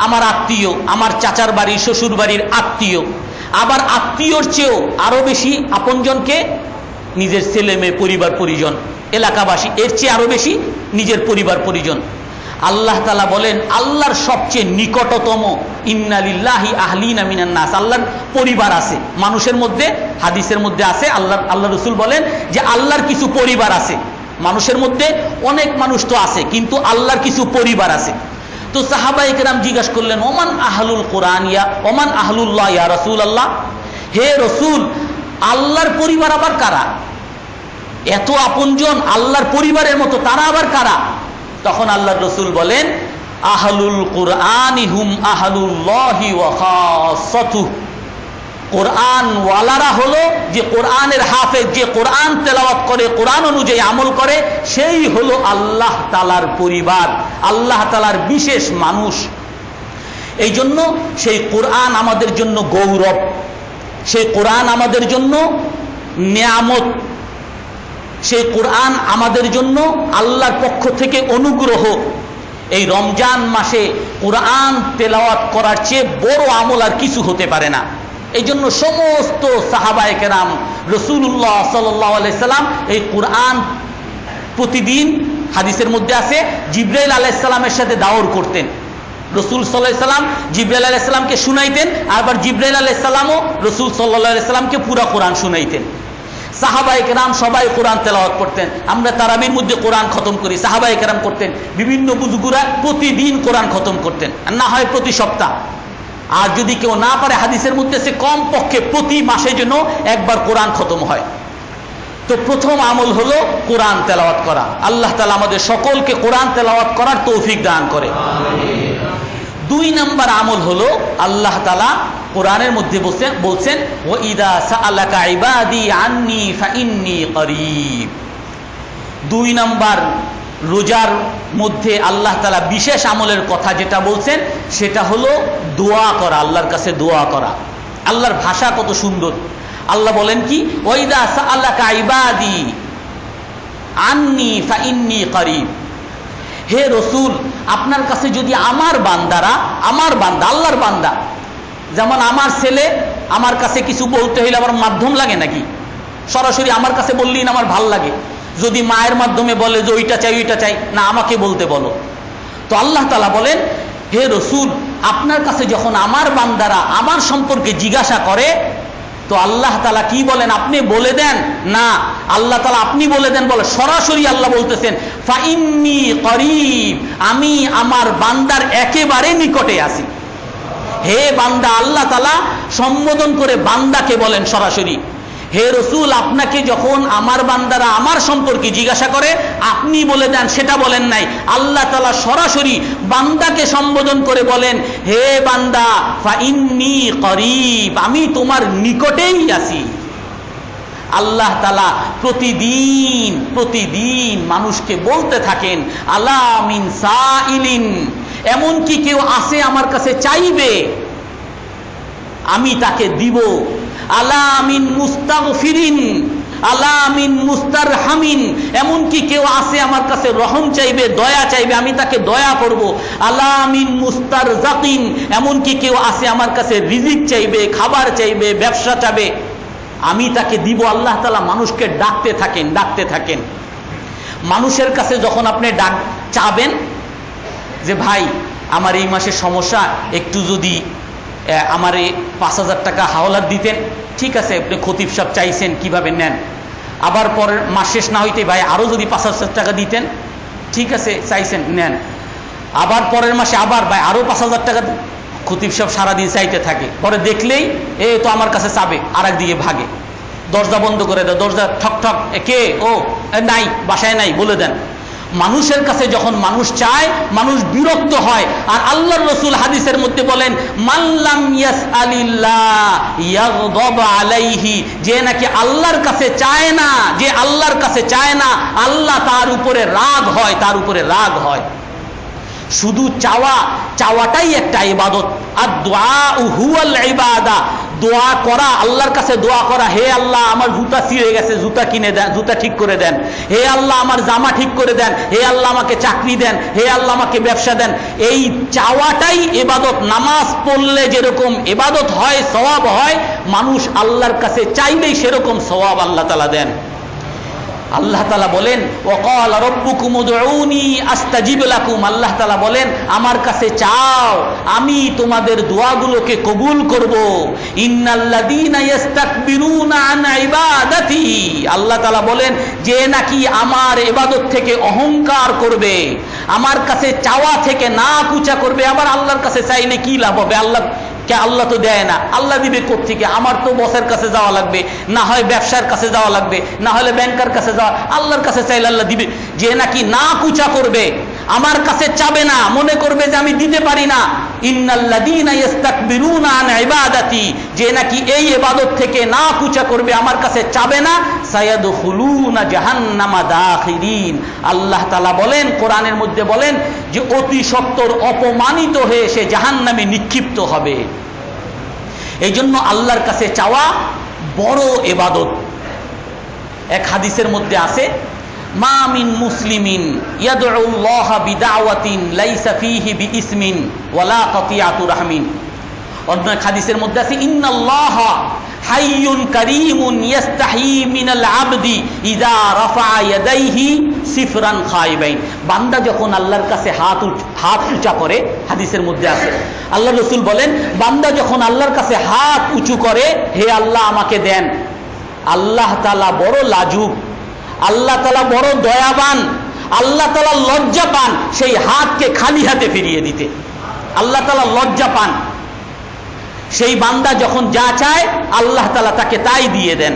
আমার আত্মীয়, আমার চাচার বাড়ি শ্বশুর বাড়ির আত্মীয়। আবার আত্মীয়র চেয়েও আরো বেশি আপনজনকে নিজের ছেলে মেয়ে, পরিবার পরিজন, এলাকাবাসী, এর চেয়ে আরো বেশি নিজের পরিবার পরিজন। আল্লাহ তাআলা বলেন আল্লাহর সবচেয়ে নিকটতম ইন্না লিল্লাহি আহলিনা মিনান নাস, আল্লাহর পরিবার আছে মানুষের মধ্যে। হাদিসের মধ্যে আছে আল্লাহ রসুল বলেন যে আল্লাহর কিছু পরিবার আছে মানুষের মধ্যে, অনেক মানুষ তো আছে কিন্তু আল্লাহর কিছু পরিবার আছে। তো সাহাবায়ে কেরাম জিজ্ঞাসা করলেন ওমান আহলুল কোরআন ইয়া ওমান আহলুল্লাহ ইয়া রাসূলুল্লাহ, হে রসুল আল্লাহর পরিবার আবার কারা? এত আপনজন আল্লাহর পরিবারের মতো, তারা আবার কারা? তখন আল্লাহর রসুল বলেন আহলুল কুরআনি হুম আহলুল্লাহি ওয়া খাসাতুহু, কোরআন ওয়ালারা হলো যে কোরআনের হাফেজ, যে কোরআন তেলাওয়াত করে, কোরআন অনুযায়ী আমল করে, সেই হলো আল্লাহ তাআলার পরিবার, আল্লাহ তাআলার বিশেষ মানুষ। এই জন্য সেই কোরআন আমাদের জন্য গৌরব, সেই কোরআন আমাদের জন্য নিয়ামত, সেই কোরআন আমাদের জন্য আল্লাহর পক্ষ থেকে অনুগ্রহ। এই রমজান মাসে কোরআন তেলাওয়াত করার চেয়ে বড় আমল আর কিছু হতে পারে না। এই জন্য সমস্ত সাহাবায়ে কেরাম রাসূলুল্লাহ সাল্লাল্লাহু আলাইহি সাল্লাম এই কোরআন প্রতিদিন হাদিসের মধ্যে আছে জিবরাইল আলাইহিস সালামের সাথে দাওর করতেন। রসুল সাল্লাল্লাহু আলাইহি সাল্লাম জিবরাইল আলাইহিস সালামকে শুনাইতেন, আবার জিবরাইল আলাইহিস সালামও রসুল সাল্লাল্লাহু আলাইহি সাল্লামকে পুরা কোরআন শুনাইতেন। সাহাবায়ে কেরাম সবাই কোরআন তেলাওয়াত করতেন। আমরা তারাবির মধ্যে কোরআন খতম করি, সাহাবায়ে কেরাম করতেন। বিভিন্ন বুজুর্গরা প্রতিদিন কোরআন খতম করতেন, না হয় প্রতি সপ্তাহ। আর যদি কেউ না পারে, হাদিসের মধ্যে সে কম পক্ষে প্রতি মাসে যেন একবার কোরআন খতম হয়। তো প্রথম আমল হলো কোরআন তেলাওয়াত করা। আল্লাহ তাআলা আমাদের সকলকে কোরআন তেলাওয়াত করার তৌফিক দান করে। দুই নম্বর আমল হলো আল্লাহ তাআলা কোরআনের মধ্যে বলছেন ওয়াইদা সাআলাকা ইবাদি আন্নী ফাইন্নী করিব। দুই নম্বর রোজার মধ্যে আল্লাহ তাআলা বিশেষ আমলের কথা যেটা বলছেন সেটা হলো দোয়া করা, আল্লাহর কাছে দোয়া করা। আল্লাহর ভাষা কত সুন্দর। আল্লাহ বলেন কি, ওয়াইদা সাআলাকা ইবাদি আন্নী ফাইন্নী করিব। হে রসুল, আপনার কাছে যদি আমার বান্দারা, আমার বান্দা আল্লাহর বান্দা, যেমন আমার ছেলে আমার কাছে কিছু বলতে হইলে আমার মাধ্যম লাগে নাকি? সরাসরি আমার কাছে বললেই না আমার ভাল লাগে। যদি মায়ের মাধ্যমে বলে যে ওইটা চাই ওইটা চাই, না আমাকে বলতে বলো। তো আল্লাহ তাআলা বলেন, হে রসুল, আপনার কাছে যখন আমার বান্দারা আমার সম্পর্কে জিজ্ঞাসা করে, তো আল্লাহ তাআলা কি বলেন? আপনি বলে দেন না, আল্লাহ তাআলা আপনি বলে দেন বলে। সরাসরি আল্লাহ বলতেছেন ফাইন্নী করিব, আমি আমার বান্দার একেবারে নিকটে আছি। হে বান্দা, আল্লাহ তাআলা সম্বোধন করে বান্দাকে বলেন সরাসরি। হে রসুল, আপনাকে যখন আমার বান্দারা আমার সম্পর্কে জিজ্ঞাসা করে আপনি বলে দেন, সেটা বলেন নাই। আল্লাহ তাআলা সরাসরি বান্দাকে সম্বোধন করে বলেন, হে বান্দা ফাইন্নী করিব, আমি তোমার নিকটেই আছি। আল্লাহ তাআলা প্রতিদিন মানুষকে বলতে থাকেন আলা মিন সাইলিন, এমন কি কেউ আছে আমার কাছে চাইবে, আমি তাকে দিব। আলা মিন মুস্তাগফিরিন, আলা মিন মুস্তারহামিন, এমন কি কেউ আছে আমার কাছে রহম চাইবে, দয়া চাইবে, আমি তাকে দয়া করব। আলা মিন মুস্তারজাকিন, এমন কি কেউ আছে আমার কাছে রিজিক চাইবে, খাবার চাইবে, ব্যবসা চাইবে, আমি তাকে দিব। আল্লাহ তাআলা মানুষকে ডাকতে থাকেন। মানুষের কাছে যখন আপনি ডাক চাবেন যে ভাই আমার এই মাসের সমস্যা, একটু যদি আমারে 5,000 টাকা হাওলাত দিতেন, ঠিক আছে, আপনি খতিব সাহেব চাইছেন, কিভাবে নেন। আবার পরের মাস শেষ না হইতে ভাই আরো যদি 5,000 টাকা দিতেন, ঠিক আছে, চাইছেন, নেন। আবার পরের মাসে আবার ভাই আরো 5,000 টাকা, খতিব সাহেব সারাদিন চাইতে থাকে। পরে দেখলেই এ তো আমার কাছে চাবে, আর একদিকে ভাগে। দরজা বন্ধ করে দেয়, দরজা ঠক ঠক, কে? ও নাই, বাসায় নাই, বলে দেন। মানুষের কাছে যখন মানুষ চায় মানুষ বিরক্ত হয়। আর আল্লাহর রাসূল হাদিসের মধ্যে বলেন মাল্লাম ইয়াসআলিল্লাহ ইয়াগদাব আলাইহি, যে নাকি আল্লাহর কাছে চায় না, যে আল্লাহর কাছে চায় না, আল্লাহ তার উপরে রাগ হয়। শুধু চাওয়াটাই একটা ইবাদত। আর দোয়া হুয়াল ইবাদা, দোয়া করা, আল্লাহর কাছে দোয়া করা, হে আল্লাহ আমার জুতা ছিঁড়ে গেছে, জুতা কিনে দেন, জুতা ঠিক করে দেন। হে আল্লাহ আমার জামা ঠিক করে দেন। হে আল্লাহ আমাকে চাকরি দেন। হে আল্লাহ আমাকে ব্যবসা দেন। এই চাওয়াটাই ইবাদত। নামাজ পড়লে যেরকম ইবাদত হয়, সওয়াব হয়, মানুষ আল্লাহর কাছে চাইলেই সেরকম সওয়াব আল্লাহ তাআলা দেন। আল্লাহ তাআলা বলেন ওয়াকাল রাব্বুকুম উদউনি আস্তাজিব লাকুম, আল্লাহ তাআলা বলেন আমার কাছে চাও, আমি তোমাদের দোয়াগুলোকে কবুল করব। ইন্নাল্লাযীনা ইস্তাকবিরুনা আন ইবাদাতি, আল্লাহ তাআলা বলেন যে নাকি আমার ইবাদত থেকে অহংকার করবে, আমার কাছে চাওয়া থেকে না কুচা করবে। আবার আল্লাহর কাছে চাইলে কি লাভ হবে? আল্লাহ তো দেয় না, আল্লাহ দিবে কোত্থেকে? আমার তো বসের কাছে যাওয়া লাগবে, না হয় ব্যবসার কাছে যাওয়া লাগবে, না হলে ব্যাংকার কাছে যাওয়া। আল্লাহর কাছে চাইলে আল্লাহ দিবে। যে নাকি না কুচা করবে, আমার কাছে চাবে না, মনে করবে যে আমি দিতে পারি না, ইন্নাল্লাযীনা ইস্তাকবিরুনা আন ইবাদাতি, যে নাকি এই ইবাদত থেকে না কুচা করবে, আমার কাছে চাবে না, সায়াদখুলুনা জাহান্নামা দাখিরিন, আল্লাহ তাআলা বলেন, কোরআনের মধ্যে বলেন যে অতি সত্বর অপমানিত হয়ে সে জাহান্নামে নিক্ষিপ্ত হবে। এই জন্য আল্লাহর কাছে চাওয়া বড় ইবাদত। এক হাদিসের মধ্যে আছে মা মিন মুসলিমিন ইয়াদউল্লাহ বিদাওয়াতিন লাইসা ফীহি বিইসমিন ওয়ালা কাতিয়াতু রাহমিন। অন্য হাদিসের মধ্যে আছে ইন্নাল্লাহা হাইয়ুন কারীমুন ইস্তাহি মিনাল আবদি ইযা রাফা ইয়াদাইহি সিফরান খাইবাইন। বান্দা যখন আল্লাহর কাছে হাত উঁচা করে, হাদিসের মধ্যে আছে, আল্লাহ রাসূল বলেন বান্দা যখন আল্লাহর কাছে হাত উঁচু করে, হে আল্লাহ আমাকে দেন, আল্লাহ তাআলা বড় লাজুক, আল্লাহ তাআলা বড় দয়াবান, আল্লাহ তাআলা লজ্জা পান সেই হাতকে খালি হাতে ফিরিয়ে দিতে। আল্লাহ তাআলা লজ্জা পান। সেই বান্দা যখন যা চায় আল্লাহ তাআলা তাকে তাই দিয়ে দেন।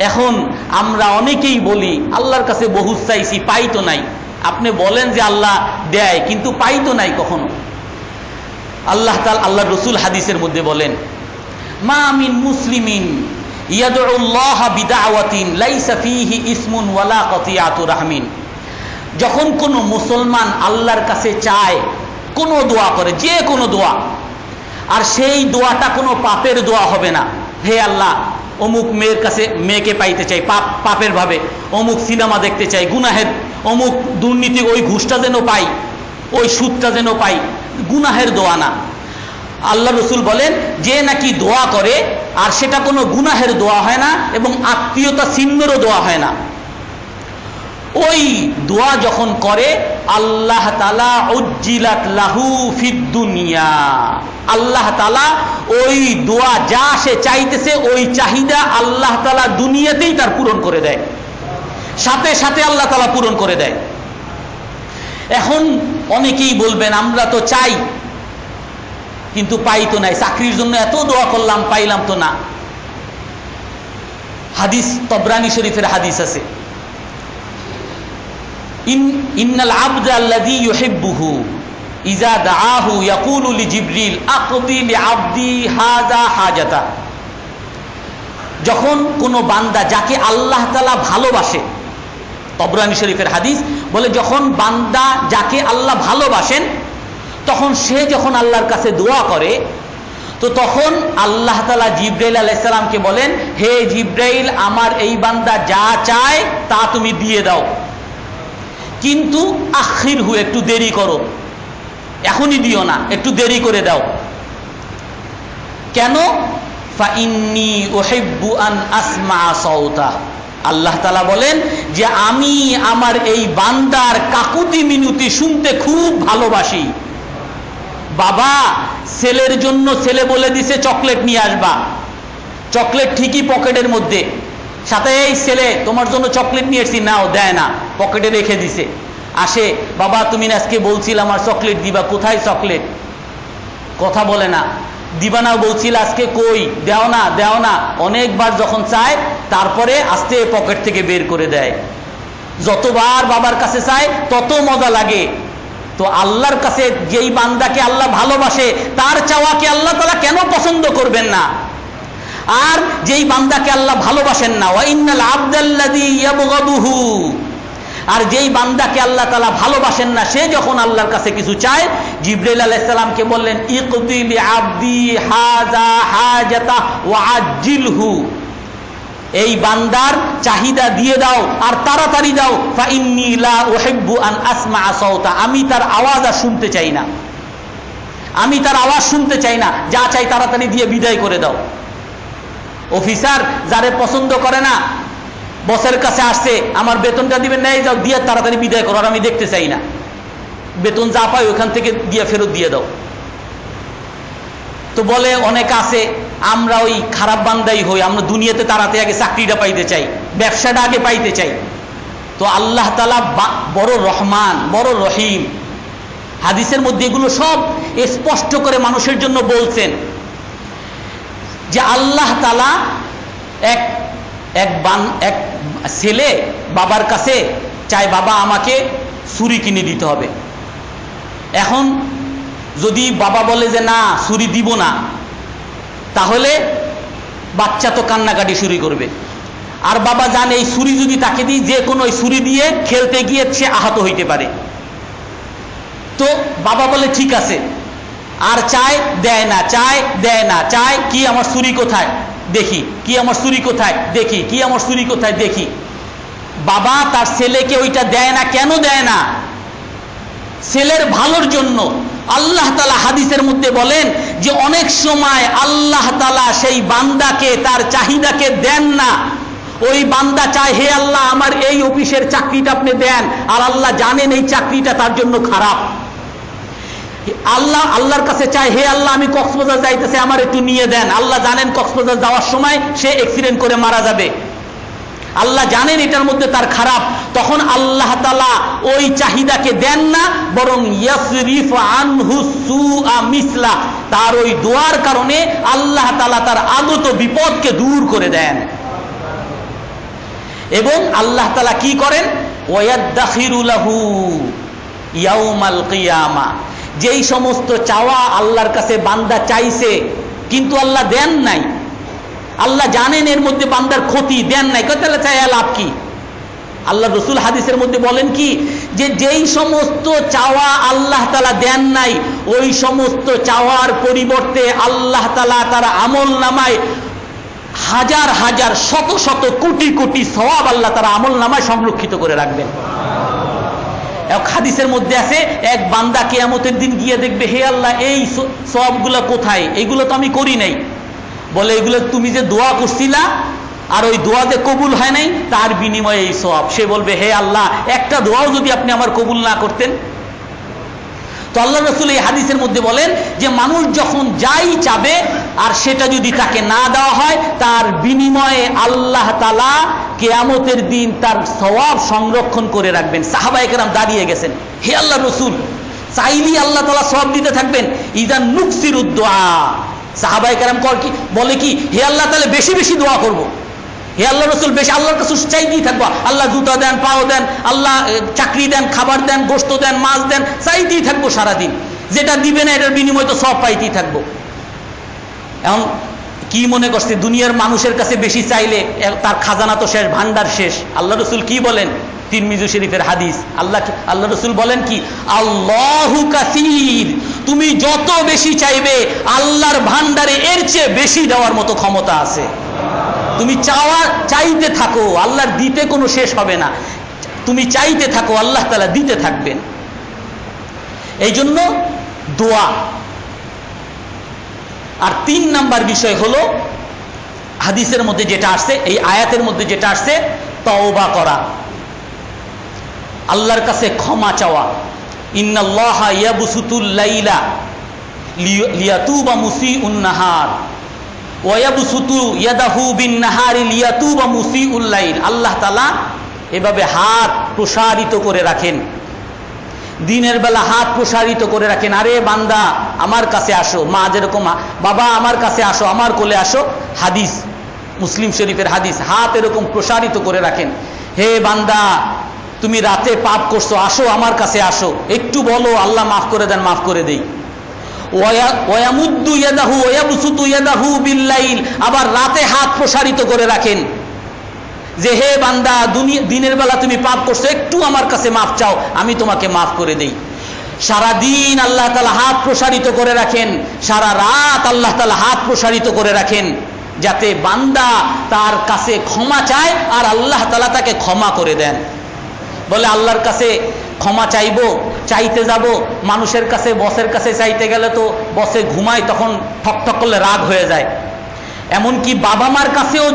এখন আমরা অনেকেই বলি আল্লাহর কাছে বহু চাইছি, পাই তো নাই। আপনি বলেন যে আল্লাহ দেয়, কিন্তু পাই তো নাই কখনো। আল্লাহ তাআলা, আল্লাহ রাসূল হাদিসের মধ্যে বলেন, মা মিন মুসলিমিন ইয়াদউল্লাহ বিদাওয়াতিন লাইসা ফীহি ইসমুন ওয়ালা কাতিয়াতু রাহমিন। যখন কোনো মুসলমান আল্লাহর কাছে চায়, কোনো দোয়া করে, যে কোনো দোয়া, আর সেই দোয়াটা কোনো পাপের দোয়া হবে না। হে আল্লাহ, অমুক মেয়ের কাছে মেয়েকে পাইতে চাই পাপের ভাবে, অমুক সিনেমা দেখতে চাই গুনাহের, অমুক দুর্নীতি, ওই ঘুষটা যেন পাই, ওই সুদটা যেন পাই, গুনাহের দোয়া না। আল্লাহ রাসূল বলেন যে নাকি দোয়া করে আর সেটা কোনো গুনাহের দোয়া হয় না এবং আত্মীয়তা ছিন্নরও দোয়া হয় না, ওই দোয়া যখন করে আল্লাহ তাআলা উজ্জিলাত লাহু ফিদ দুনিয়া, আল্লাহ তাআলা ওই দোয়া যা সে চাইতেছে ওই চাহিদা আল্লাহ তাআলা দুনিয়াতেই তার পূরণ করে দেয়, সাথে সাথে আল্লাহ তাআলা পূরণ করে দেয়। এখন অনেকেই বলবেন আমরা তো চাই কিন্তু পাই তো নাই, চাকরির জন্য এত দোয়া করলাম পাইলাম তো না। হাদিস তবরানী শরীফের হাদিস আছে, ইন্নাল আবদা আল্লাযী ইউহিব্বুহু ইযা দাআহু ইয়াকুলু লিজিবরিল আকদি লিআবদি হাযা হাজাতা। যখন কোনো বান্দা যাকে আল্লাহ তাআলা ভালোবাসে, তবরানী শরীফের হাদিস বলে যখন বান্দা যাকে আল্লাহ ভালোবাসেন তখন সে যখন আল্লাহর কাছে দোয়া করে, তো তখন আল্লাহ তাআলা জিবরাইল আলাইহিস সালামকে বলেন, হে জিবরাইল, আমার এই বান্দা যা চায় তা তুমি দিয়ে দাও, কিন্তু আখিরহু, একটু দেরি করো, এখনই দিও না, একটু দেরি করে দাও। কেন? ফাইন্নী উহিব্বু আন আসমা সাউতা। আল্লাহ তাআলা বলেন যে আমি আমার এই বান্দার কাকুতি মিনতি শুনতে খুব ভালোবাসি। বাবা ছেলের জন্য ছেলে বলে দিছে চকলেট নিয়ে আসবা, চকলেট ঠিকই পকেটের মধ্যে, সাথে এই ছেলে তোমার জন্য চকলেট নিয়ে এসেছি, নাও, দেয় না, পকেটে রেখে দিছে। আসে, বাবা তুমি আজকে বলছিল আমার চকলেট দিবা, কোথায় চকলেট? কথা বলে না। দিবা না বলছিল আজকে, কই, দেও না, দেও না। অনেকবার যখন চায় তারপরে আস্তে পকেট থেকে বের করে দেয়। যতবার বাবার কাছে চায় তত মজা লাগে। তো আল্লাহর কাছে যেই বান্দাকে আল্লাহ ভালোবাসে তার চাওয়াকে আল্লাহ তাআলা কেন পছন্দ করবেন না? আর যেই বান্দাকে আল্লাহ ভালোবাসেন না, ওয়া ইন্নাল আবদাল্লাযী ইয়াবগাদুহু, আর যেই বান্দাকে আল্লাহ তাআলা ভালোবাসেন না সে যখন আল্লাহর কাছে কিছু চায়, জিবরাইল আলাইহিস সালামকে বললেন, ইকদি লিআবদি হাযা হাজাতা ওয়া আজ্জিলহু, এই বান্দার চাহিদা দিয়ে দাও আর তাড়াতাড়ি দাও। ফাইন্নী লা উহিব্বু আন আসমা সাউতা, আমি তার আওয়াজ আর শুনতে চাই না, আমি তার আওয়াজ শুনতে চাই না, যা চাই তাড়াতাড়ি দিয়ে বিদায় করে দাও। অফিসার যারে পছন্দ করে না, বসের কাছে আসছে, আমার বেতনটা দিবেন, নাই যাও, দিয়ে তাড়াতাড়ি বিদায় করো, আর আমি দেখতে চাই না, বেতন যা পাই ওখান থেকে দিয়ে ফেরত দিয়ে দাও। তো বলে অনেক আছে আমরা ওই খারাপ বান্দাই হই, আমরা দুনিয়াতে তাড়াতাড়ি আগে চাকরিটা পাইতে চাই, ব্যবসাটা আগে পাইতে চাই। তো আল্লাহ তাআলা বড় রহমান, বড় রহিম। হাদিসের মধ্যে এগুলো সব স্পষ্ট করে মানুষের জন্য বলছেন যে আল্লাহ তাআলা এক ছেলে বাবার কাছে চায়, বাবা আমাকে ছুরি কিনে দিতে হবে। এখন যদি বাবা বলে যে না ছুরি দিব না, তাহলে বাচ্চা তো কান্নাকাটি শুরু করবে। আর বাবা জানে এই ছুরি যদি তাকে দিই, যে কোনো ওই ছুরি দিয়ে খেলতে গিয়ে সে আহত হইতে পারে। তো বাবা বলে ঠিক আছে, আর চায়, দেয় না, চায়, দেয় না, চায়, কি আমার ছুরি কোথায় দেখি, কি আমার ছুরি কোথায় দেখি, কি আমার ছুরি কোথায় দেখি। বাবা তার ছেলেকে ওইটা দেয় না। কেন দেয় না? ছেলের ভালোর জন্য। আল্লাহ তাআলা হাদিসের মধ্যে বলেন যে অনেক সময় আল্লাহ তাআলা সেই বান্দাকে তার চাহিদাকে দেন না। ওই বান্দা চায়, হে আল্লাহ আমার এই অফিসের চাকরিটা আপনি দেন, আর আল্লাহ জানেন এই চাকরিটা তার জন্য খারাপ। আল্লাহর কাছে চায়, হে আল্লাহ আমি কক্সবাজার যাইতেছে, আমার একটু নিয়ে দেন। আল্লাহ জানেন কক্সবাজার যাওয়ার সময় সে অ্যাক্সিডেন্ট করে মারা যাবে, আল্লাহ জানেন এটার মধ্যে তার খারাপ। তখন আল্লাহ তাআলা ওই চাহিদাকে দেন না, বরং ইয়াসরিফ আনহু সুআ মিসলা, তার ওই দোয়ার কারণে আল্লাহ তাআলা তার আগত বিপদকে দূর করে দেন। এবং আল্লাহ তাআলা কি করেন, ওয়ায়াদখিরু লাহু ইয়াউমাল কিয়ামা, যেই সমস্ত চাওয়া আল্লাহর কাছে বান্দা চাইছে কিন্তু আল্লাহ দেন নাই, আল্লাহ জানেন এর মধ্যে বান্দার ক্ষতি, দেন নাই, তাহলে চাইয়া লাভ কি? আল্লাহ রসুল হাদিসের মধ্যে বলেন কি, যে যেই সমস্ত চাওয়া আল্লাহ তাআলা দেন নাই, ওই সমস্ত চাওয়ার পরিবর্তে আল্লাহ তাআলা তার আমল নামায় হাজার হাজার শত শত কোটি কোটি সওয়াব আল্লাহ তার আমল নামায় সংরক্ষিত করে রাখবেন। এক হাদিসের মধ্যে আছে, এক বান্দা কিয়ামতের দিন গিয়ে দেখবে, হে আল্লাহ এই সওয়াবগুলো কোথায়, এইগুলো তো আমি করি নাই। বলে, এগুলো তুমি যে দোয়া করছিলা আর ওই দোয়াতে কবুল হয় নাই, তার বিনিময়ে এই সওয়াব। সে বলবে, হে আল্লাহ একটা দোয়াও যদি আপনি আমার কবুল না করতেন। তো আল্লাহ রাসূল এই হাদিসের মধ্যে বলেন যে মানুষ যখন যাই চাবে আর সেটা যদি তাকে না দেওয়া হয়, তার বিনিময়ে আল্লাহ তাআলা কিয়ামতের দিন তার সওয়াব সংরক্ষণ করে রাখবেন। সাহাবায়ে কেরাম দাঁড়িয়ে গেছেন, হে আল্লাহ রসুল, চাইলেই আল্লাহ তাআলা সওয়াব দিতে থাকবেন? ইযান নুকসিরুদ দুআ, সাহাবায়ে কেরাম বলে কি, হে আল্লাহ তাহলে বেশি বেশি দোয়া করব। হে আল্লাহ রসুল, বেশি আল্লাহর কাছে চাইতেই থাকবো, আল্লাহ জুতা দেন, পাও দেন, আল্লাহ চাকরি দেন, খাবার দেন, গোশত দেন, মাছ দেন, চাইতেই থাকবো সারাদিন। যেটা দিবে না এটার বিনিময়ে তো সব পাইতেই থাকবো। এখন কি মনে করছে, দুনিয়ার মানুষের কাছে বেশি চাইলে তার খাজানা তো শেষ, ভান্ডার শেষ। আল্লাহ রসুল কি বলেন, তিরমিজি শরীফের হাদিস, আল্লাহ রসুল বলেন কি, আল্লাহু কাসীর, তুমি যত বেশি চাইবে আল্লাহর ভান্ডারে এর চেয়ে বেশি দেওয়ার মতো ক্ষমতা আছে। তুমি চাইতে থাকো, আল্লাহর দিতে কোনো শেষ হবে না। তুমি চাইতে থাকো, আল্লাহ তাআলা দিতে থাকবেন। এই জন্য দোয়া। আর 3 নাম্বার বিষয় হলো হাদিসের মধ্যে যেটা আসছে, এই আয়াতের মধ্যে যেটা আসছে, তওবা করা, আল্লাহর কাছে ক্ষমা চাওয়া। ইন্নাল্লাহা ইয়াবসুতুল লাইলা লিয়াতুবা মুসিউন নাহার ওয়া ইয়াবসুতু ইয়াদাহু বিন নাহারি লিয়াতুবা মুসিউল লাইল। আল্লাহ তাআলা এভাবে হাত প্রসারিত করে রাখেন, দিনের বেলা হাত প্রসারিত করে রাখেন, আরে বান্দা আমার কাছে আসো। মা যেরকম, বাবা আমার কাছে আসো, আমার কোলে আসো, হাদিস মুসলিম শরীফের হাদিস, হাত এরকম প্রসারিত করে রাখেন। হে বান্দা তুমি রাতে পাপ করছো, আসো আমার কাছে আসো, একটু বলো, আল্লাহ মাফ করে দেন, মাফ করে দেই। ওয়ায়ামুদ্দু ইয়াদাহু ওয়ায়াবসুতু ইয়াদাহু বিল্লাইল, আবার রাতে হাত প্রসারিত করে রাখেন যে হে বান্দা দিনের বেলা তুমি পাপ করছো, একটু আমার কাছে মাফ চাও, আমি তোমাকে মাফ করে দেই। সারা দিন আল্লাহ তাআলা হাত প্রসারিত করে রাখেন, সারা রাত আল্লাহ তাআলা হাত প্রসারিত করে রাখেন, যাতে বান্দা তার কাছে ক্ষমা চায় আর আল্লাহ তাআলা তাকে ক্ষমা করে দেন। বলে আল্লাহর কাছে ক্ষমা চাইতে যাব, মানুষের কাছে, বসের কাছে চাইতে গেলে তো বসে ঘুমায়, তখন ঠকঠক করলে রাগ হয়ে যায়। এমনকি বাবা মার কাছেও,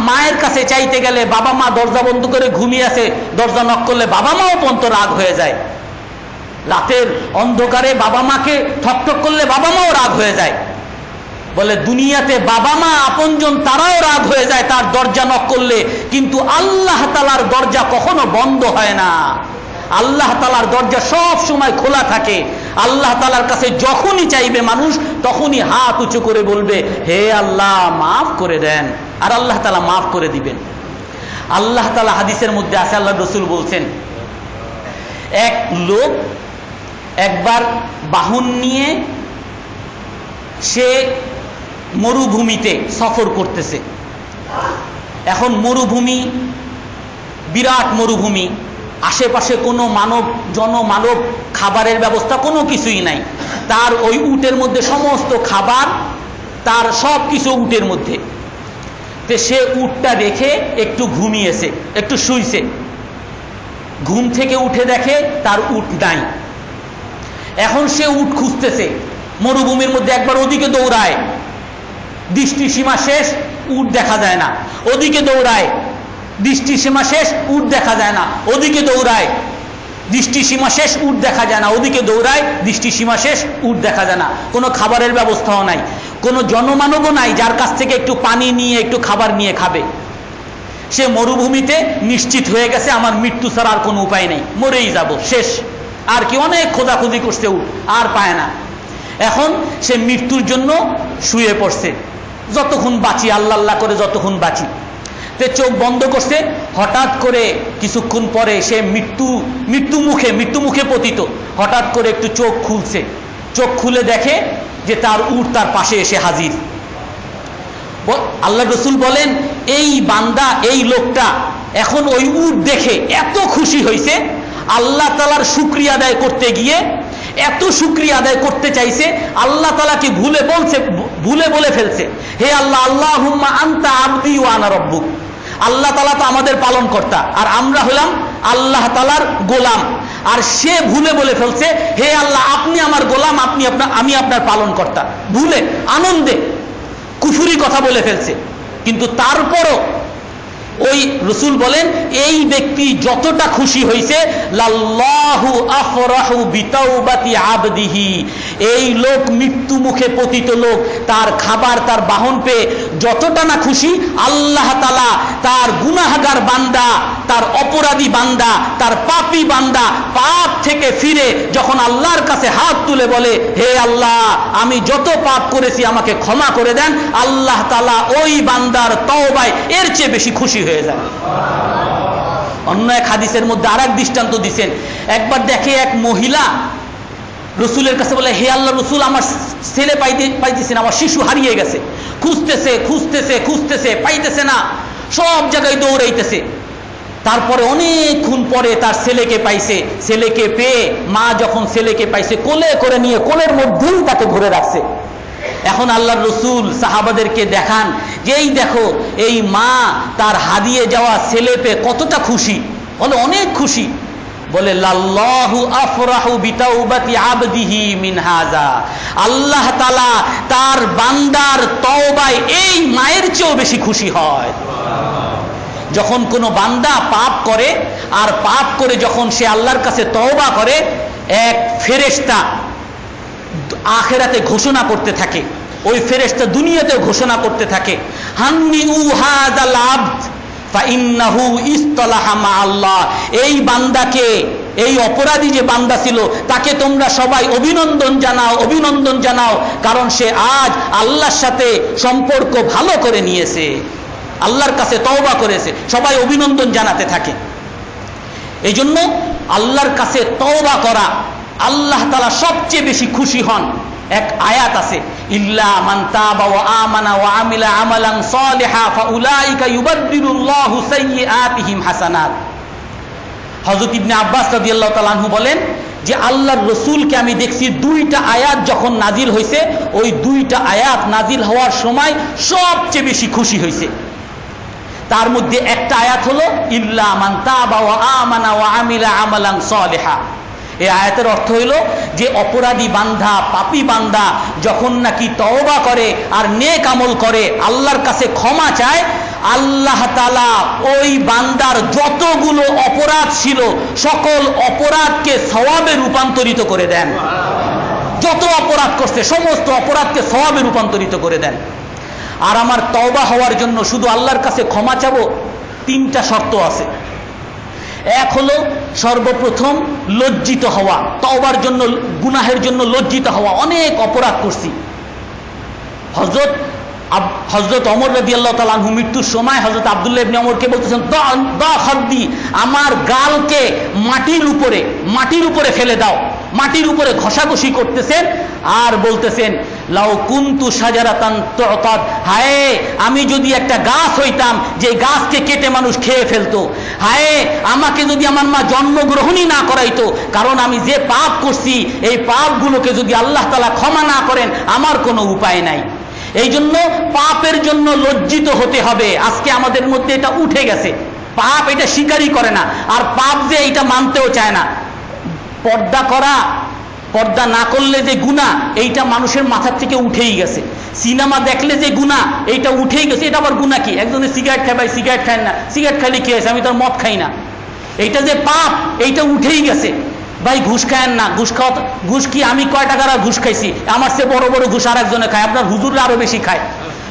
মায়ের কাছে চাইতে গেলে বাবা মা দরজা বন্ধ করে ঘুমিয়ে আছে, দরজা নক করলে বাবা মাও পর্যন্ত রাগ হয়ে যায়। রাতের অন্ধকারে বাবা মাকে ঠকঠক করলে বাবা মাও রাগ হয়ে যায়। বলে দুনিয়াতে বাবা মা আপনজন তারাও রাগ হয়ে যায় তার দরজা নক করলে, কিন্তু আল্লাহ তাআলার দরজা কখনো বন্ধ হয় না। আল্লাহ তাআলার দরজা সব সময় খোলা থাকে। আল্লাহ তাআলার কাছে যখনই চাইবে মানুষ, তখনই হাত উঁচু করে বলবে, হে আল্লাহ মাফ করে দেন, আর আল্লাহ তাআলা মাফ করে দিবেন। আল্লাহ তাআলা হাদিসের মধ্যে আছে, আল্লাহ রাসূল বলছেন, এক লোক একবার বাহন নিয়ে সে মরুভূমিতে সফর করতেছে। এখন মরুভূমি, বিরাট মরুভূমি, আশেপাশে কোনো জনমানব খাবারের ব্যবস্থা কোনো কিছুই নাই। তার ওই উটের মধ্যে সমস্ত খাবার, তার সব কিছু উটের মধ্যে। তো সে উটটা রেখে একটু ঘুমিয়েছে, একটু শুইছে। ঘুম থেকে উঠে দেখে তার উট নাই। এখন সে উট খুঁজতেছে, মরুভূমির মধ্যে একবার ওদিকে দৌড়ায়, দৃষ্টি সীমা শেষ, উট দেখা যায় না, ওদিকে দৌড়ায়, দৃষ্টি সীমা শেষ, উট দেখা যায় না, ওদিকে দৌড়ায়, দৃষ্টি সীমা শেষ, উট দেখা যায় না, ওদিকে দৌড়ায়, দৃষ্টি সীমা শেষ, উট দেখা যায় না। কোনো খাবারের ব্যবস্থাও নাই, কোনো জনমানবও নাই যার কাছ থেকে একটু পানি নিয়ে একটু খাবার নিয়ে খাবে। সে মরুভূমিতে নিশ্চিত হয়ে গেছে আমার মৃত্যু ছাড়া আর কোনো উপায় নেই, মরেই যাব, শেষ। আর কি অনেক খোঁজাখুঁজি করছে, উট আর পায় না। এখন সে মৃত্যুর জন্য শুয়ে পড়ছে, যতক্ষণ বাঁচি আল্লাহ আল্লাহ করে যতক্ষণ বাঁচি। তে চোখ বন্ধ করছে, হঠাৎ করে কিছুক্ষণ পরে সে মৃত্যু মুখে পতিত। হঠাৎ করে একটু চোখ খুলছে, চোখ খুলে দেখে যে তার উট তার পাশে এসে হাজির। আল্লাহ রসুল বলেন, এই বান্দা, এই লোকটা এখন ওই উট দেখে এত খুশি হয়েছে, আল্লাহ তাআলার শুকরিয়া আদায় করতে গিয়ে এত শুকরিয়া আদায় করতে চাইছে, আল্লাহ তাআলাকে ভুলে বলে ফেলছে, হে আল্লাহ, আল্লাহুম্মা আনতা আবদি ওয়া আনা রব্বুক। আল্লাহ তাআলা তো আমাদের পালন কর্তা, আর আমরা হলাম আল্লাহ তাআলার গোলাম। আর সে ভুলে বলে ফেলছে, হে আল্লাহ, আপনি আমার গোলাম, আমি আপনার পালন কর্তা। ভুলে আনন্দে কুফরি কথা বলে ফেলছে। কিন্তু তারপরও ওই রসুল বলেন, এই ব্যক্তি যতটা খুশি হয়েছে, লাল্লাহু আফরাহু বিতাওবাতি আবদিহি, এই লোক মৃত্যু মুখে পতিত লোক, তার খাবার, তার বাহন পেয়ে যতটা না খুশি, আল্লাহ তাআলা তার গুনাহগার বান্দা, তার অপরাধী বান্দা, তার পাপী বান্দা পাপ থেকে ফিরে যখন আল্লাহর কাছে হাত তুলে বলে, হে আল্লাহ, আমি যত পাপ করেছি আমাকে ক্ষমা করে দেন, আল্লাহ তাআলা ওই বান্দার তওবায় এর চেয়ে বেশি খুশি হয়ে যায়। অন্য এক হাদিসের মধ্যে আরেক দৃষ্টান্ত দিচ্ছেন, একবার দেখে এক মহিলা রসুলের কাছে বলে, হে আল্লাহ রসুল, আমার ছেলে পাইতেছে না, আমার শিশু হারিয়ে গেছে। খুঁজতেছে পাইতেছে না, সব জায়গায় দৌড়াইতেছে। তারপরে অনেকক্ষণ পরে তার ছেলেকে পাইছে। ছেলেকে পেয়ে মা যখন ছেলেকে পাইছে, কোলে করে নিয়ে কোলের মধ্যেই তাকে ধরে রাখছে। এখন আল্লাহর রসুল সাহাবাদেরকে দেখান যে এই দেখো, এই মা তার হারিয়ে যাওয়া ছেলে পেয়ে কতটা খুশি। বলে অনেক খুশি। বলে লাল্লাহু আফরাহু বিতাওবাতি আবদিহি মিন হাযা, আল্লাহ তাআলা তার বান্দার তওবায় এই মায়ের চেয়েও বেশি খুশি হয়। যখন কোনো বান্দা পাপ করে, আর পাপ করে যখন সে আল্লাহর কাছে তওবা করে, এক ফেরেশতা আখিরাতে ঘোষণা করতে থাকে, ওই ফেরেশতা দুনিয়াতে ঘোষণা করতে থাকে, হান্নিউ হাযাল আবদ ফাইন্নাহু ইসতালাহা মা আল্লাহ, এই বান্দাকে, এই অপরাধী যে বান্দা ছিল তাকে তোমরা সবাই অভিনন্দন জানাও, কারণ সে আজ আল্লাহর সাথে সম্পর্ক ভালো করে নিয়েছে, আল্লাহর কাছে তওবা করেছে। সবাই অভিনন্দন জানাতে থাকে। এই জন্য আল্লাহর কাছে তওবা করা, আল্লাহ তাআলা সবচেয়ে বেশি খুশি হন। এক আয়াত আছে, ইল্লা মান তাবা ওয়া আমানা ওয়া আমিলা আমালান সালিহা ফাউলাইকা ইউবাদদিলুল্লাহু সাইয়্যাতিহিম হাসানাত। হযরত ইবনে আব্বাস রাদিয়াল্লাহু তাআলা আনহু বলেন যে আল্লাহর রাসূলকে আমি দেখছি দুইটা আয়াত যখন নাজিল হয়েছে, ওই দুইটা আয়াত নাজিল হওয়ার সময় সবচেয়ে বেশি খুশি হয়েছে। তার মধ্যে একটা আয়াত হলো ইল্লা মান তাবা ওয়া আমানা ওয়া আমিলা আমালান সালিহা। এই আয়াতের অর্থ হইল যে অপরাধী বান্দা, পাপী বান্দা যখন নাকি তওবা করে আর নেক আমল করে, আল্লাহর কাছে ক্ষমা চায়, আল্লাহ তাআলা ওই বান্দার যতগুলো অপরাধ ছিল সকল অপরাধকে সওয়াবে রূপান্তরিত করে দেন। যত অপরাধ করছে সমস্ত অপরাধকে সওয়াবে রূপান্তরিত করে দেন। আর আমার তওবা হওয়ার জন্য শুধু আল্লাহর কাছে ক্ষমা চাবো, তিনটা শর্ত আছে। এক হলো সর্বপ্রথম লজ্জিত হওয়া, তওবার জন্য, গুনাহের জন্য লজ্জিত হওয়া। অনেক অপরাধ করছি। হযরত ওমর রাদিয়াল্লাহু তাআলা আনহু মৃত্যুর সময় হযরত আব্দুল্লাহ ইবনে ওমরকে বলতেছেন, দা খাদ্দি, আমার গালকে মাটির উপরে ফেলে দাও। মাটির উপরে ঘষাঘষি করতেছেন আর বলতেছেন, লাউ কুনতু শাজারাতান তুতাদ, হায় আমি যদি একটা গাছ হইতাম যে গাছকে কেটে মানুষ খেয়ে ফেলতো। হায় আমাকে যদি আমার মা জন্মগ্রহণই না করাইতো, কারণ আমি যে পাপ করছি এই পাপগুলোকে যদি আল্লাহ তাআলা ক্ষমা না করেন আমার কোনো উপায় নাই। এই জন্য পাপের জন্য লজ্জিত হতে হবে। আজকে আমাদের মধ্যে এটা উঠে গেছে, পাপ এটা স্বীকারই করে না, আর পাপ যে এটা মানতেও চায় না। পর্দা না করলে যে গুনাহ এইটা মানুষের মাথার থেকে উঠেই গেছে। সিনেমা দেখলে যে গুনাহ এইটা উঠেই গেছে, এটা আবার গুনাহ কি? একজনে সিগারেট খায়, ভাই সিগারেট খায় না, সিগারেট খাইলে কি হয়েছে, আমি তো মদ খাই না, এইটা যে পাপ এইটা উঠেই গেছে। ভাই ঘুষ খায়েন না, ঘুষ খাওয়া, ঘুষ কি আমি কয় টাকার ঘুষ খাইছি, আমার চেয়ে বড় বড় ঘুষ আর একজনে খায়, আপনার হুজুররা আরো বেশি খায়।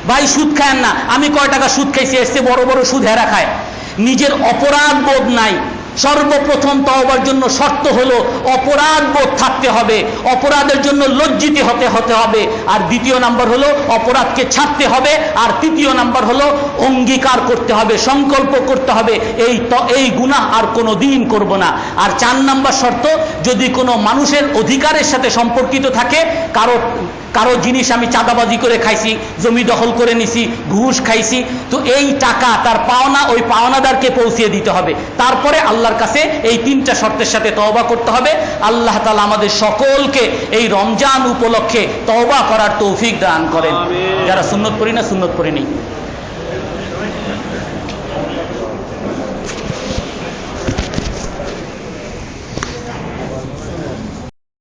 ভাই সুদ খায়েন না, আমি কয় টাকা সুদ খাইছি, এর চেয়ে বড় বড় সুদ হেরা খায়। নিজের অপরাধ বোধ নাই। সর্বপ্রথম তওবার জন্য শর্ত হলো অপরাধ বোধ থাকতে হবে, অপরাধের জন্য লজ্জিত হতে হবে। আর দ্বিতীয় নাম্বার হলো অপরাধকে ছাড়তে হবে। আর তৃতীয় নাম্বার হলো অঙ্গীকার করতে হবে, সংকল্প করতে হবে এই গুনাহ আর কোনো দিন করব না। আর 4 নাম্বার শর্ত, যদি কোনো মানুষের অধিকারের সাথে সম্পর্কিত থাকে, কারো জিনিস আমি চাঁদাবাজি করে খাইছি, জমি দখল করে নিছি, ঘুষ খাইছি, তো এই টাকা তার পাওনা ওই পাওনাদারকে পৌঁছিয়ে দিতে হবে। তারপরে আল্লাহর কাছে এই 3টা শর্তের সাথে তওবা করতে হবে। আল্লাহ তাআলা আমাদের সকলকে এই রমজান উপলক্ষে তওবা করার তৌফিক দান করেন। যারা সুন্নত পড়ি না, সুন্নত পড়ে নেই।